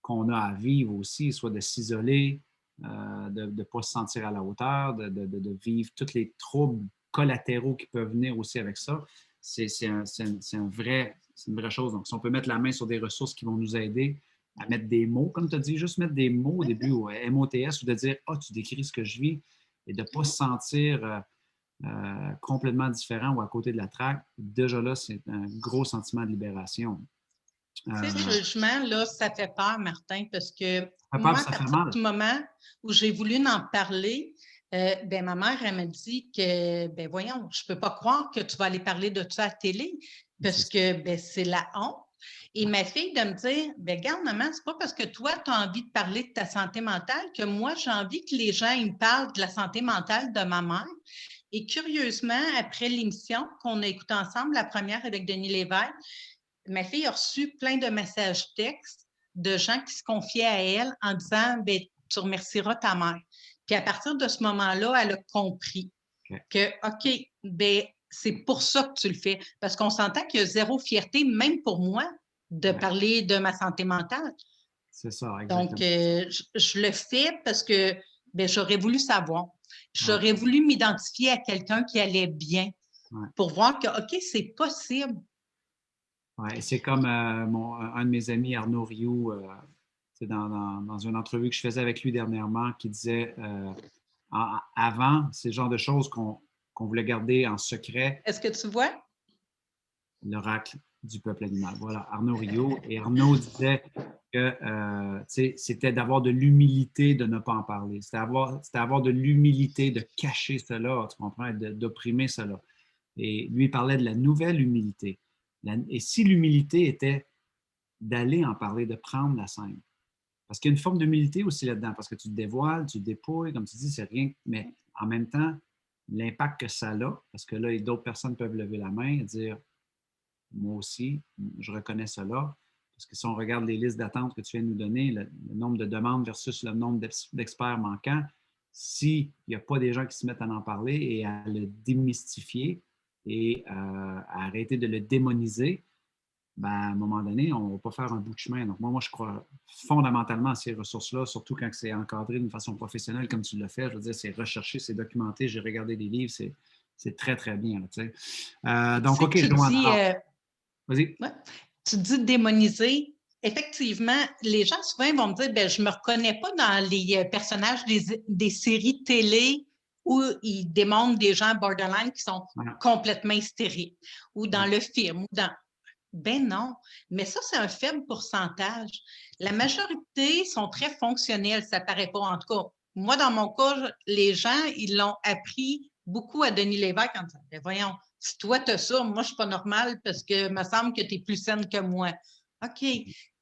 S1: qu'on a à vivre aussi, soit de s'isoler, de ne pas se sentir à la hauteur, de vivre tous les troubles collatéraux qui peuvent venir aussi avec ça, c'est une vraie chose. Donc, si on peut mettre la main sur des ressources qui vont nous aider à mettre des mots, comme tu as dit, juste mettre des mots au début, ou MOTS, ou de dire « Ah, tu décris ce que je vis », et de ne pas se sentir complètement différent ou à côté de la traque, déjà là, c'est un gros sentiment de libération.
S2: Tu sais, le jugement, là, ça fait peur, Martin, parce que moi, à
S1: Ça fait
S2: partir
S1: mal.
S2: du moment où j'ai voulu en parler, ma mère, elle m'a dit que, voyons, je ne peux pas croire que tu vas aller parler de ça à la télé parce que c'est la honte. Et ma fille de me dire, regarde, maman, c'est pas parce que toi, tu as envie de parler de ta santé mentale que moi, j'ai envie que les gens ils me parlent de la santé mentale de ma mère. Et curieusement, après l'émission qu'on a écoutée ensemble, la première avec Denis Lévesque, ma fille a reçu plein de messages textes de gens qui se confiaient à elle en disant tu remercieras ta mère. Puis à partir de ce moment-là, elle a compris que, OK, c'est pour ça que tu le fais. Parce qu'on s'entend qu'il y a zéro fierté, même pour moi, de parler de ma santé mentale.
S1: C'est ça, exactement.
S2: Donc, je le fais parce que j'aurais voulu savoir. J'aurais voulu m'identifier à quelqu'un qui allait bien pour voir que, OK, c'est possible.
S1: Ouais, c'est comme un de mes amis, Arnaud Rioux, c'est dans une entrevue que je faisais avec lui dernièrement, qui disait avant, c'est le genre de choses qu'on voulait garder en secret.
S2: Est-ce que tu vois?
S1: L'oracle du peuple animal. Voilà, Arnaud Rioux. Et Arnaud disait que c'était d'avoir de l'humilité de ne pas en parler. C'était avoir de l'humilité de cacher cela, tu comprends, d'opprimer cela. Et lui, il parlait de la nouvelle humilité. Et si l'humilité était d'aller en parler, de prendre la scène. Parce qu'il y a une forme d'humilité aussi là-dedans, parce que tu te dévoiles, tu te dépouilles, comme tu dis, c'est rien. Mais en même temps, l'impact que ça a, parce que là, d'autres personnes peuvent lever la main et dire moi aussi, je reconnais cela. Parce que si on regarde les listes d'attente que tu viens de nous donner, le nombre de demandes versus le nombre d'experts manquants, s'il n'y a pas des gens qui se mettent à en parler et à le démystifier et à arrêter de le démoniser, à un moment donné, on ne va pas faire un bout de chemin. Donc, moi, je crois fondamentalement à ces ressources-là, surtout quand c'est encadré d'une façon professionnelle, comme tu l'as fait. Je veux dire, c'est recherché, c'est documenté, j'ai regardé des livres, c'est très, très bien. Donc, OK, je dois en Vas-y.
S2: Ouais. Tu dis démoniser. Effectivement, les gens souvent vont me dire je ne me reconnais pas dans les personnages des séries télé où ils démontrent des gens borderline qui sont complètement hystériques ou dans le film. Ben non, mais ça, c'est un faible pourcentage. La majorité sont très fonctionnels, ça ne paraît pas. En tout cas, moi, dans mon cas, les gens, ils l'ont appris beaucoup à Denis Lévesque en disant voyons, si toi, tu as ça, moi, je ne suis pas normale parce que me semble que tu es plus saine que moi. OK,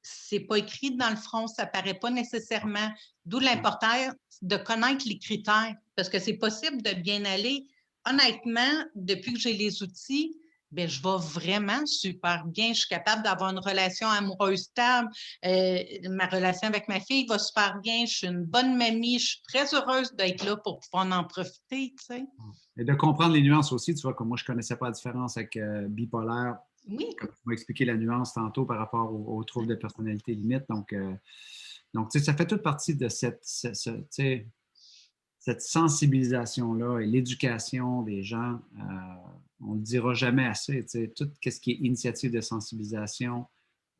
S2: c'est pas écrit dans le front, ça ne paraît pas nécessairement. D'où l'importance de connaître les critères parce que c'est possible de bien aller. Honnêtement, depuis que j'ai les outils, je vais vraiment super bien. Je suis capable d'avoir une relation amoureuse stable. Ma relation avec ma fille va super bien. Je suis une bonne mamie. Je suis très heureuse d'être là pour pouvoir en profiter, tu sais.
S1: Et de comprendre les nuances aussi, tu vois, comme moi, je ne connaissais pas la différence avec bipolaire.
S2: Oui.
S1: Comme tu m'as expliqué la nuance tantôt par rapport aux troubles de personnalité limite. Donc tu sais, ça fait toute partie de cette sensibilisation-là et l'éducation des gens on le dira jamais assez. Tout ce qui est initiative de sensibilisation,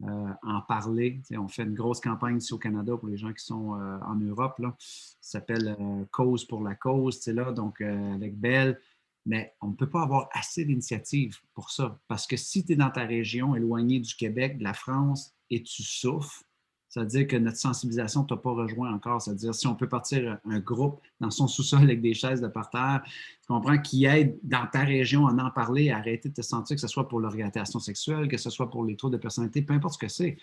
S1: en parler. On fait une grosse campagne ici au Canada pour les gens qui sont en Europe. Là. Ça s'appelle Cause pour la cause, là, donc avec Belle. Mais on ne peut pas avoir assez d'initiatives pour ça. Parce que si tu es dans ta région, éloignée du Québec, de la France, et tu souffres, ça veut dire que notre sensibilisation ne t'a pas rejoint encore. C'est-à-dire, si on peut partir un groupe dans son sous-sol avec des chaises de parterre, tu comprends, qui aide dans ta région à en parler, à arrêter de te sentir, que ce soit pour l'orientation sexuelle, que ce soit pour les troubles de personnalité, peu importe ce que c'est.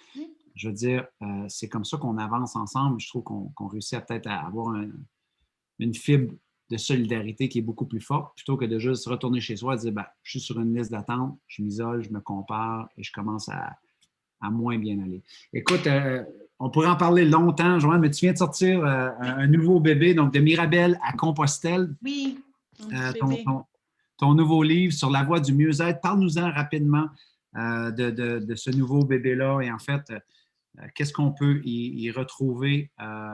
S1: Je veux dire, c'est comme ça qu'on avance ensemble. Je trouve qu'on réussit à peut-être à avoir une fibre de solidarité qui est beaucoup plus forte, plutôt que de juste retourner chez soi et dire, ben, je suis sur une liste d'attente, je m'isole, je me compare et je commence à moins bien aller. Écoute, on pourrait en parler longtemps, Joanne, mais tu viens de sortir un nouveau bébé, donc de Mirabelle à Compostelle.
S2: Oui,
S1: ton nouveau livre sur la voie du mieux-être. Parle-nous-en rapidement de ce nouveau bébé-là et en fait, qu'est-ce qu'on peut y retrouver?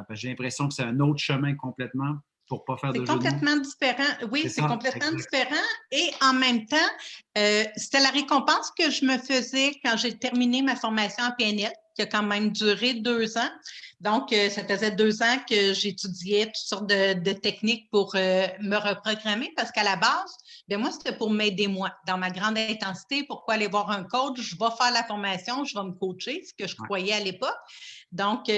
S1: J'ai l'impression que c'est un autre chemin complètement pour ne pas faire de jeu de mots.
S2: C'est complètement différent. Oui, c'est complètement différent. Et en même temps, c'était la récompense que je me faisais quand j'ai terminé ma formation en PNL, qui a quand même duré 2 ans. Donc, ça faisait 2 ans que j'étudiais toutes sortes de techniques pour me reprogrammer parce qu'à la base, bien, moi, c'était pour m'aider moi. Dans ma grande intensité, pourquoi aller voir un coach? Je vais faire la formation, je vais me coacher, ce que je croyais à l'époque. Donc,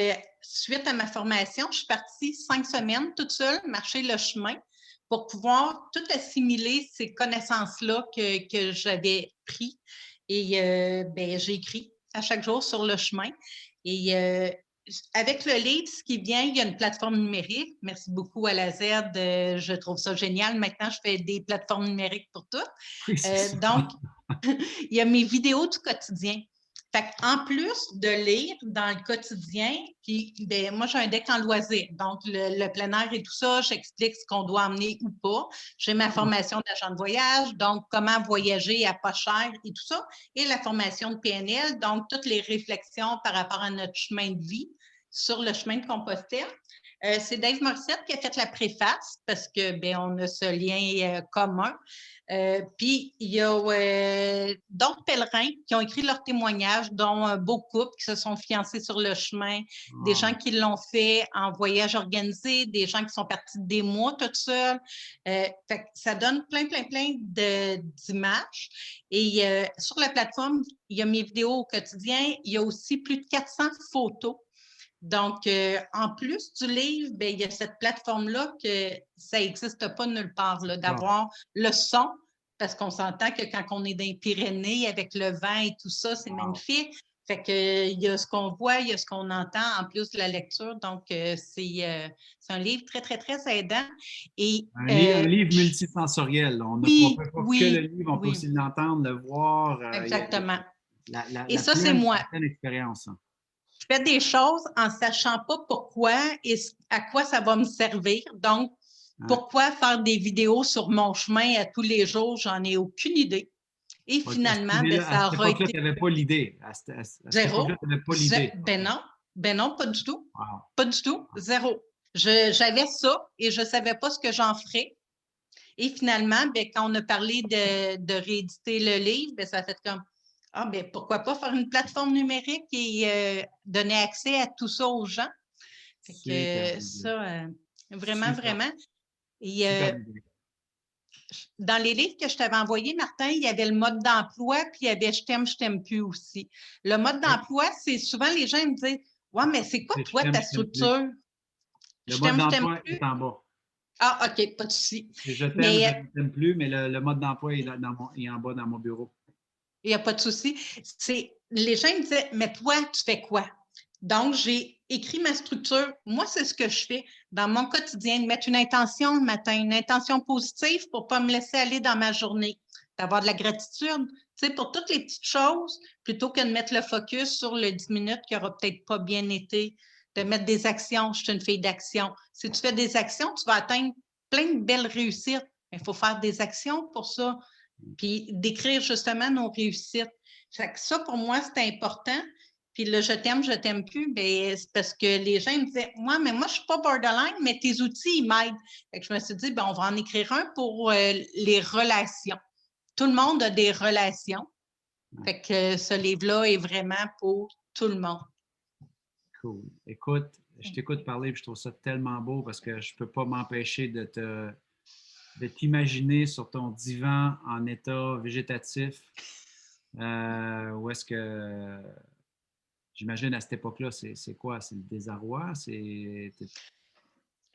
S2: suite à ma formation, je suis partie 5 semaines toute seule, marcher le chemin pour pouvoir tout assimiler ces connaissances-là que j'avais prises. Et j'ai écrit à chaque jour sur le chemin. Et avec le livre, ce qui vient, il y a une plateforme numérique. Merci beaucoup à la Z. Je trouve ça génial. Maintenant, je fais des plateformes numériques pour tout.
S1: Oui,
S2: donc, il y a mes vidéos du quotidien. Fait en plus de lire dans le quotidien, puis moi, j'ai un deck en loisir. Donc, le plein air et tout ça, j'explique ce qu'on doit emmener ou pas. J'ai ma formation d'agent de voyage, donc comment voyager à pas cher et tout ça. Et la formation de PNL, donc toutes les réflexions par rapport à notre chemin de vie sur le chemin de Compostelle. C'est Dave Morissette qui a fait la préface parce que on a ce lien commun. Puis, il y a d'autres pèlerins qui ont écrit leurs témoignages, dont un beau couple qui se sont fiancés sur le chemin, des gens qui l'ont fait en voyage organisé, des gens qui sont partis des mois tout seuls. Ça donne plein d'images. Et sur la plateforme, il y a mes vidéos au quotidien. Il y a aussi plus de 400 photos. Donc, en plus du livre, il y a cette plateforme-là que ça n'existe pas nulle part, d'avoir le son, parce qu'on s'entend que quand on est dans les Pyrénées avec le vent et tout ça, c'est magnifique. Fait que il y a ce qu'on voit, il y a ce qu'on entend en plus de la lecture. Donc, c'est un livre très aidant. Et,
S1: un livre multisensoriel. On ne peut pas que le livre, on peut aussi l'entendre, le voir.
S2: Exactement.
S1: Et
S2: ça, c'est moi.
S1: Pleine expérience.
S2: Je fais des choses en ne sachant pas pourquoi et à quoi ça va me servir. Donc, pourquoi faire des vidéos sur mon chemin à tous les jours? J'en ai aucune idée. Et finalement, ça aura été...
S1: tu n'avais pas l'idée.
S2: Zéro.
S1: Tu n'avais pas l'idée.
S2: Non, pas du tout. Wow. Pas du tout. Zéro. J'avais ça et je ne savais pas ce que j'en ferais. Et finalement, quand on a parlé de rééditer le livre, ça a fait comme... pourquoi pas faire une plateforme numérique et donner accès à tout ça aux gens? Fait que ça, vraiment. Et, dans les livres que je t'avais envoyés, Martin, il y avait le mode d'emploi, puis il y avait je t'aime plus aussi. Le mode d'emploi, c'est souvent les gens me disent ouais, mais c'est quoi, toi, ta structure?
S1: Le mode d'emploi est en bas.
S2: Ah, OK, pas de souci.
S1: Je t'aime plus, mais le mode d'emploi est en bas dans mon bureau.
S2: Il n'y a pas de souci. Les gens me disaient, mais toi, tu fais quoi? Donc, j'ai écrit ma structure. Moi, c'est ce que je fais dans mon quotidien, de mettre une intention le matin, une intention positive pour ne pas me laisser aller dans ma journée, d'avoir de la gratitude, pour toutes les petites choses, plutôt que de mettre le focus sur le 10 minutes qui n'aura peut-être pas bien été, de mettre des actions. Je suis une fille d'action. Si tu fais des actions, tu vas atteindre plein de belles réussites. Il faut faire des actions pour ça. Puis d'écrire justement nos réussites. Ça, pour moi, c'est important. Puis le je t'aime plus, c'est parce que les gens me disaient moi, mais moi, je ne suis pas borderline, mais tes outils, ils m'aident. Je me suis dit, on va en écrire un pour les relations. tout le monde a des relations.
S1: Ouais.
S2: Fait que ce livre-là est vraiment pour tout le monde.
S1: Cool. Écoute, je t'écoute parler et je trouve ça tellement beau parce que je ne peux pas m'empêcher de t'imaginer sur ton divan en état végétatif. Où est-ce que, j'imagine à cette époque-là, c'est quoi? C'est le désarroi?
S2: Tu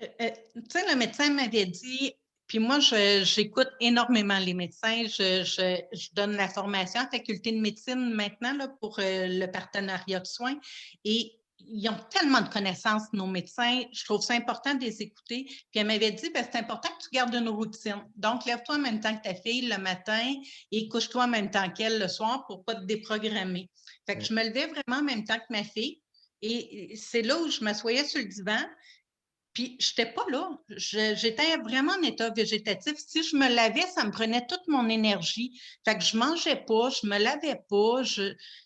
S2: sais, le médecin m'avait dit, puis moi, j'écoute énormément les médecins. Je donne la formation à la faculté de médecine maintenant là, pour le partenariat de soins. Et ils ont tellement de connaissances, nos médecins. Je trouve ça important de les écouter. Puis elle m'avait dit, ben, c'est important que tu gardes une routine. Donc, lève-toi en même temps que ta fille le matin et couche-toi en même temps qu'elle le soir pour ne pas te déprogrammer. Fait que je me levais vraiment en même temps que ma fille. Et c'est là où je m'assoyais sur le divan. Puis, je n'étais pas là. J'étais vraiment en état végétatif. Si je me lavais, ça me prenait toute mon énergie. Fait que je ne mangeais pas, je ne me lavais pas.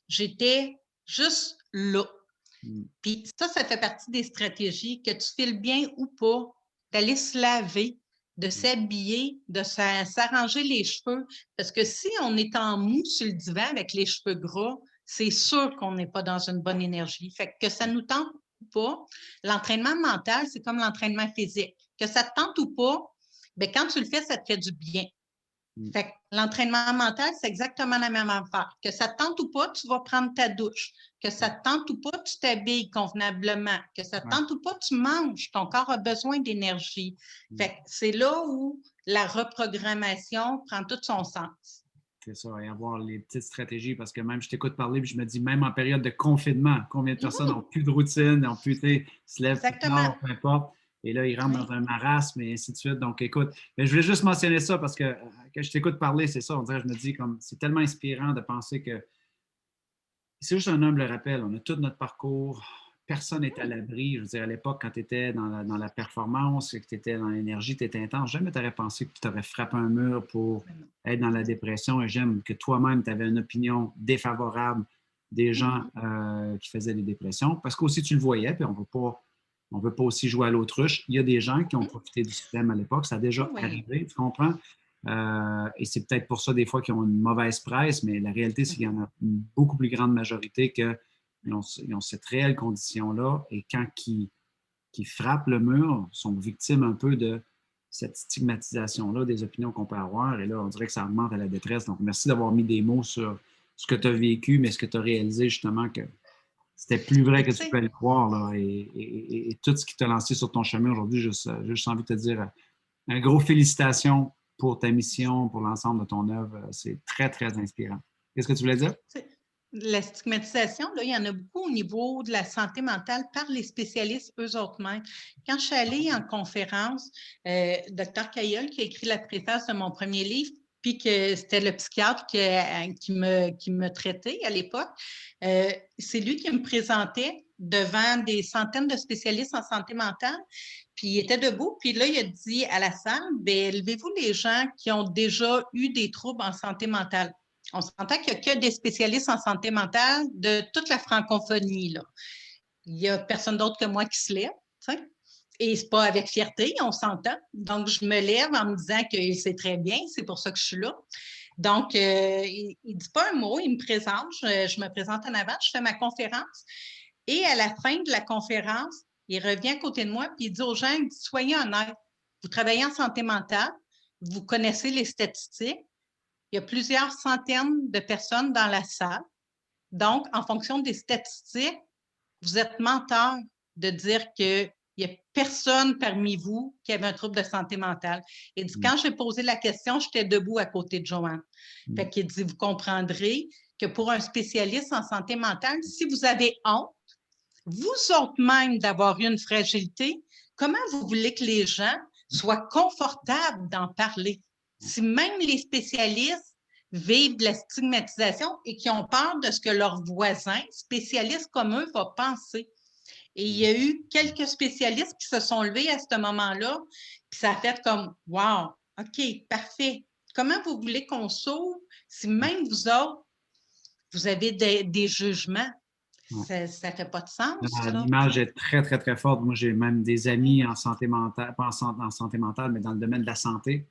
S2: J'étais juste là. Puis ça fait partie des stratégies, que tu files bien ou pas, d'aller se laver, de s'habiller, de s'arranger les cheveux. Parce que si on est en mou sur le divan avec les cheveux gras, c'est sûr qu'on n'est pas dans une bonne énergie. Fait que ça nous tente ou pas, l'entraînement mental, c'est comme l'entraînement physique. Que ça te tente ou pas, bien, quand tu le fais, ça te fait du bien. Fait que l'entraînement mental, c'est exactement la même affaire. Que ça te tente ou pas, tu vas prendre ta douche. Que ça te tente ou pas, tu t'habilles convenablement. Que ça te tente ou pas, tu manges. Ton corps a besoin d'énergie. Fait que c'est là où la reprogrammation prend tout son sens.
S1: C'est ça, et avoir les petites stratégies, parce que même je t'écoute parler, puis je me dis, même en période de confinement, combien de personnes n'ont plus de routine, n'ont plus, se lèvent plus tard, peu importe, et là, ils rentrent dans un marasme, et ainsi de suite. Donc, écoute, mais je voulais juste mentionner ça, parce que quand je t'écoute parler, c'est ça, on dirait, je me dis, comme c'est tellement inspirant de penser que c'est juste un humble rappel, on a tout notre parcours, personne n'est à l'abri. Je veux dire, à l'époque, quand tu étais dans la performance, que tu étais dans l'énergie, tu étais intense, jamais tu aurais pensé que tu t'aurais frappé un mur pour être dans la dépression. Et j'aime que toi-même, tu avais une opinion défavorable des gens qui faisaient des dépressions, parce qu'aussi tu le voyais, puis on ne veut pas aussi jouer à l'autruche. Il y a des gens qui ont profité du système à l'époque, ça a déjà arrivé, tu comprends? Et c'est peut-être pour ça des fois qu'ils ont une mauvaise presse, mais la réalité, c'est qu'il y en a une beaucoup plus grande majorité qu'ils ont cette réelle condition-là, et quand ils frappent le mur, sont victimes un peu de cette stigmatisation-là des opinions qu'on peut avoir, et là, on dirait que ça augmente à la détresse. Donc, merci d'avoir mis des mots sur ce que tu as vécu, mais ce que tu as réalisé justement que c'était plus vrai que tu peux le croire, là, et tout ce qui t'a lancé sur ton chemin aujourd'hui, j'ai juste envie de te dire un gros félicitations pour ta mission, pour l'ensemble de ton œuvre. C'est très, très inspirant. Qu'est-ce que tu voulais dire?
S2: La stigmatisation, là, il y en a beaucoup au niveau de la santé mentale par les spécialistes eux-mêmes. Quand je suis allée en conférence, Dr. Cailleul, qui a écrit la préface de mon premier livre, puis que c'était le psychiatre qui me traitait à l'époque, c'est lui qui me présentait devant des centaines de spécialistes en santé mentale. Puis il était debout, puis là, il a dit à la salle, bien, levez-vous les gens qui ont déjà eu des troubles en santé mentale. On s'entend qu'il n'y a que des spécialistes en santé mentale de toute la francophonie, là. Il n'y a personne d'autre que moi qui se lève, tu sais. Et ce n'est pas avec fierté, on s'entend. Donc, je me lève en me disant que c'est très bien, c'est pour ça que je suis là. Donc, il ne dit pas un mot, il me présente, je me présente en avant, je fais ma conférence. Et à la fin de la conférence, il revient à côté de moi et il dit aux gens, il dit, soyez honnêtes, vous travaillez en santé mentale, vous connaissez les statistiques, il y a plusieurs centaines de personnes dans la salle. Donc, en fonction des statistiques, vous êtes menteur de dire qu'il n'y a personne parmi vous qui avait un trouble de santé mentale. Il dit, quand j'ai posé la question, j'étais debout à côté de Joanne. Fait qu'il dit, vous comprendrez que pour un spécialiste en santé mentale, si vous avez honte, vous autres même d'avoir eu une fragilité, comment vous voulez que les gens soient confortables d'en parler? Si même les spécialistes vivent de la stigmatisation et qui ont peur de ce que leurs voisins, spécialistes comme eux, vont penser. Et il y a eu quelques spécialistes qui se sont levés à ce moment-là, puis ça a fait comme « Wow, OK, parfait. Comment vous voulez qu'on s'ouvre si même vous autres, vous avez des jugements? » Ça ne fait pas de sens, ça.
S1: L'image est très, très, très forte. Moi, j'ai même des amis en santé mentale, pas en santé mentale, mais dans le domaine de la santé,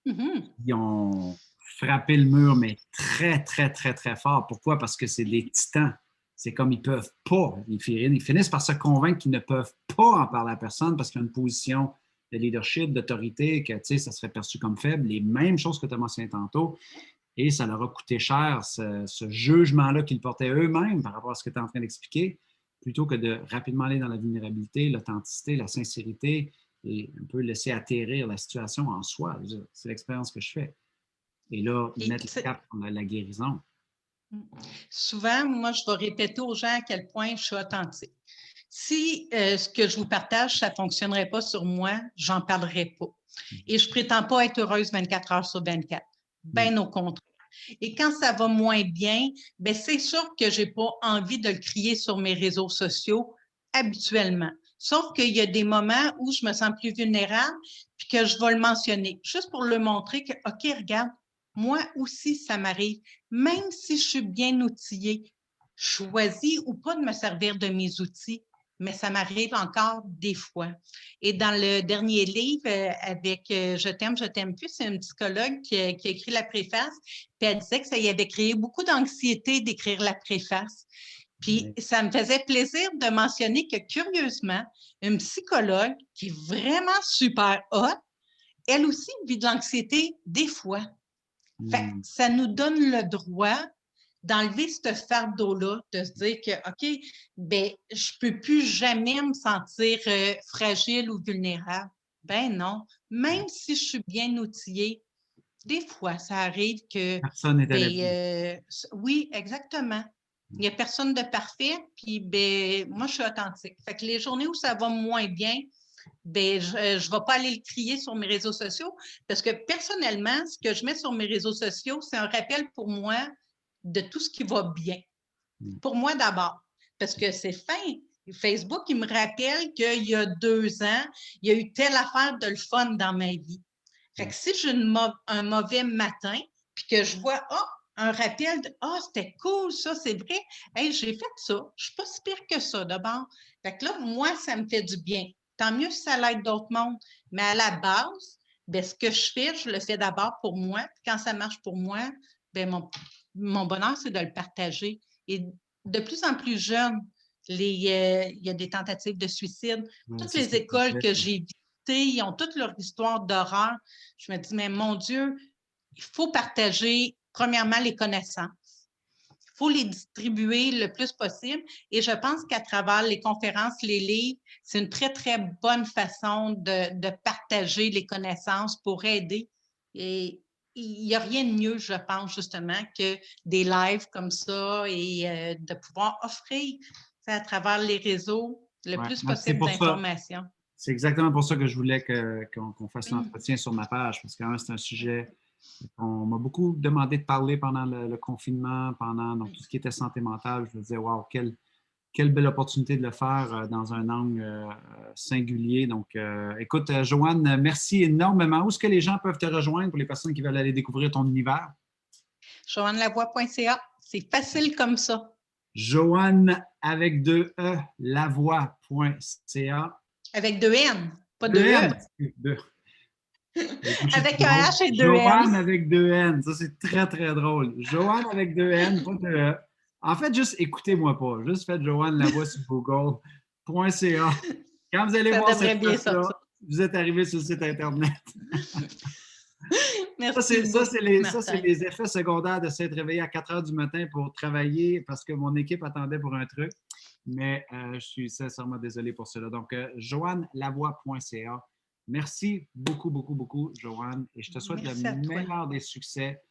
S1: qui ont frapper le mur, mais très, très, très, très fort. Pourquoi? Parce que c'est des titans. C'est comme ils ne peuvent pas. Ils finissent par se convaincre qu'ils ne peuvent pas en parler à personne parce qu'il y a une position de leadership, d'autorité, que ça serait perçu comme faible. Les mêmes choses que tu as mentionnées tantôt. Et ça leur a coûté cher, ce jugement-là qu'ils portaient eux-mêmes par rapport à ce que tu es en train d'expliquer, plutôt que de rapidement aller dans la vulnérabilité, l'authenticité, la sincérité et un peu laisser atterrir la situation en soi. C'est l'expérience que je fais. Et là, mettre le cap sur la guérison.
S2: Souvent, moi, je vais répéter aux gens à quel point je suis authentique. Si ce que je vous partage, ça ne fonctionnerait pas sur moi, j'en parlerai pas. Et je ne prétends pas être heureuse 24 heures sur 24. Bien au contraire. Et quand ça va moins bien, bien, c'est sûr que je n'ai pas envie de le crier sur mes réseaux sociaux habituellement. Sauf qu'il y a des moments où je me sens plus vulnérable puis que je vais le mentionner, juste pour le montrer que, OK, regarde, moi aussi, ça m'arrive. Même si je suis bien outillée, je choisis ou pas de me servir de mes outils, mais ça m'arrive encore des fois. Et dans le dernier livre avec Je t'aime plus, c'est une psychologue qui a écrit la préface, puis elle disait que ça y avait créé beaucoup d'anxiété d'écrire la préface. Puis ça me faisait plaisir de mentionner que, curieusement, une psychologue qui est vraiment super hot, elle aussi vit de l'anxiété des fois. Fait que ça nous donne le droit d'enlever ce fardeau-là, de se dire que, OK, ben, je ne peux plus jamais me sentir fragile ou vulnérable. Ben non. Même si je suis bien outillée, des fois, ça arrive que.
S1: Personne n'est à l'abri.
S2: Oui, exactement. Il n'y a personne de parfait, puis ben, moi, je suis authentique. Fait que les journées où ça va moins bien, ben, je ne vais pas aller le crier sur mes réseaux sociaux parce que personnellement, ce que je mets sur mes réseaux sociaux, c'est un rappel pour moi de tout ce qui va bien. Pour moi d'abord, parce que c'est fin. Facebook, il me rappelle qu'il y a 2 ans, il y a eu telle affaire de le fun dans ma vie. Fait que si j'ai un mauvais matin, puis que je vois, un rappel de, c'était cool, ça, c'est vrai. Hey, j'ai fait ça. Je suis pas si pire que ça, d'abord. Fait que là, moi, ça me fait du bien. Tant mieux si ça l'aide d'autres mondes. Mais à la base, ben, ce que je fais, je le fais d'abord pour moi. Puis quand ça marche pour moi, ben, mon bonheur, c'est de le partager. Et de plus en plus jeunes, il y a des tentatives de suicide. Toutes les écoles que j'ai visitées, ils ont toute leur histoire d'horreur. Je me dis, mais mon Dieu, il faut partager, premièrement, les connaissances. Il faut les distribuer le plus possible. Et je pense qu'à travers les conférences, les livres, c'est une très, très bonne façon de partager les connaissances pour aider. Et il n'y a rien de mieux, je pense, justement, que des lives comme ça et de pouvoir offrir à travers les réseaux le plus possible d'informations.
S1: C'est exactement pour ça que je voulais qu'on fasse l'entretien sur ma page, parce que c'est un sujet qu'on m'a beaucoup demandé de parler pendant le confinement, pendant donc, tout ce qui était santé mentale. Je me disais, wow, quelle belle opportunité de le faire dans un angle singulier. Donc, écoute, Joanne, merci énormément. Où est-ce que les gens peuvent te rejoindre pour les personnes qui veulent aller découvrir ton univers?
S2: JoanneLavoie.ca. C'est facile comme ça.
S1: Joanne avec 2 E, lavoie.ca.
S2: Avec 2 N, pas 2 E. Avec un H et 2 N.
S1: Joanne avec 2 N. Ça, c'est très, très drôle. Joanne avec 2 N, pas 2 E. En fait, juste écoutez-moi pas. Juste faites Joanne Lavoie sur Google.ca. Quand vous allez voir cette page-là, vous êtes arrivé sur le site Internet.
S2: Merci
S1: Ça, c'est les effets secondaires de s'être réveillé à 4 heures du matin pour travailler parce que mon équipe attendait pour un truc. Mais je suis sincèrement désolé pour cela. Donc, joannelavoie.ca. Merci beaucoup, beaucoup, beaucoup, Joanne. Et je te souhaite le meilleur des succès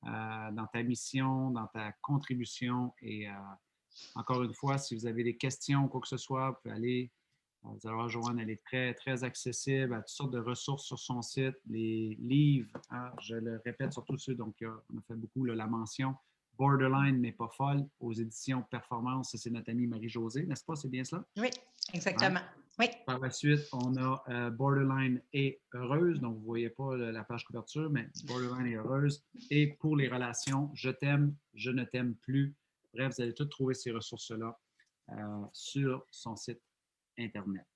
S1: dans ta mission, dans ta contribution. Et encore une fois, si vous avez des questions ou quoi que ce soit, vous pouvez aller. Vous allez voir, Joanne, elle est très, très accessible à toutes sortes de ressources sur son site, les livres, je le répète, surtout ceux, donc on a fait beaucoup la mention, Borderline mais pas folle, aux éditions Performance, c'est notre amie Marie-Josée, n'est-ce pas? C'est bien cela?
S2: Oui, exactement. Oui.
S1: Par la suite, on a Borderline et heureuse, donc vous ne voyez pas la page couverture, mais Borderline et heureuse. Et pour les relations, je t'aime, je ne t'aime plus. Bref, vous allez toutes trouver ces ressources-là sur son site Internet.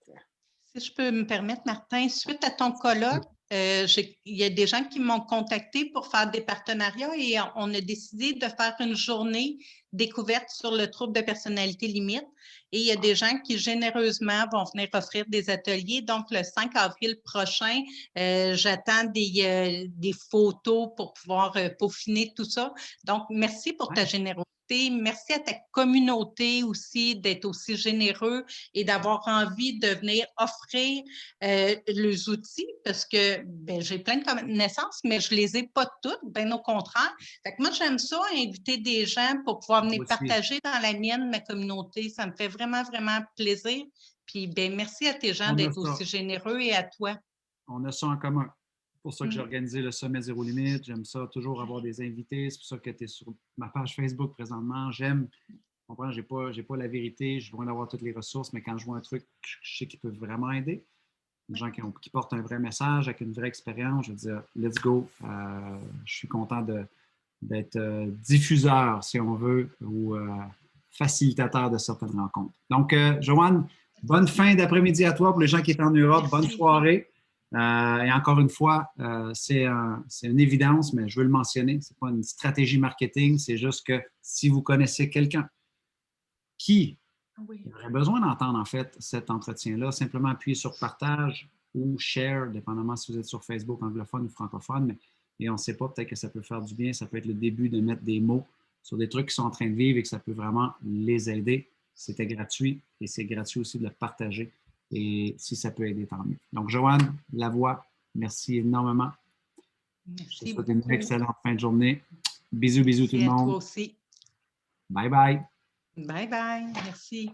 S2: Si je peux me permettre, Martin, suite à ton colloque, Il y a des gens qui m'ont contacté pour faire des partenariats et on a décidé de faire une journée découverte sur le trouble de personnalité limite. Et il y a des gens qui généreusement vont venir offrir des ateliers. Donc, le 5 avril prochain, j'attends des photos pour pouvoir peaufiner tout ça. Donc, merci pour ta générosité. Merci à ta communauté aussi d'être aussi généreux et d'avoir envie de venir offrir les outils parce que j'ai plein de connaissances, mais je ne les ai pas toutes, bien au contraire. Fait que moi, j'aime ça, inviter des gens pour pouvoir venir partager dans la mienne, ma communauté. Ça me fait vraiment, vraiment plaisir. Puis, merci à tes gens d'être aussi généreux et à toi.
S1: On a ça en commun. C'est pour ça que j'ai organisé le Sommet Zéro Limite. J'aime ça, toujours avoir des invités. C'est pour ça que tu es sur ma page Facebook présentement. J'aime, je comprends, je n'ai pas la vérité, je dois avoir toutes les ressources, mais quand je vois un truc, je sais qu'il peut vraiment aider. Des gens qui portent un vrai message, avec une vraie expérience, je veux dire, let's go. Je suis content d'être diffuseur, si on veut, ou facilitateur de certaines rencontres. Donc, Joanne, bonne fin d'après-midi à toi pour les gens qui sont en Europe. Merci. Bonne soirée. Et encore une fois, c'est une évidence, mais je veux le mentionner. Ce n'est pas une stratégie marketing, c'est juste que si vous connaissez quelqu'un qui aurait besoin d'entendre en fait cet entretien-là, simplement appuyer sur partage ou share, dépendamment si vous êtes sur Facebook anglophone ou francophone, et on ne sait pas, peut-être que ça peut faire du bien, ça peut être le début de mettre des mots sur des trucs qui sont en train de vivre et que ça peut vraiment les aider. C'était gratuit et c'est gratuit aussi de le partager. Et si ça peut aider, tant mieux. Donc, Joanne Lavoie, merci énormément.
S2: Merci.
S1: Je te souhaite une excellente fin de journée. Bisous, bisous tout le monde.
S2: Toi aussi.
S1: Bye bye.
S2: Bye bye. Merci.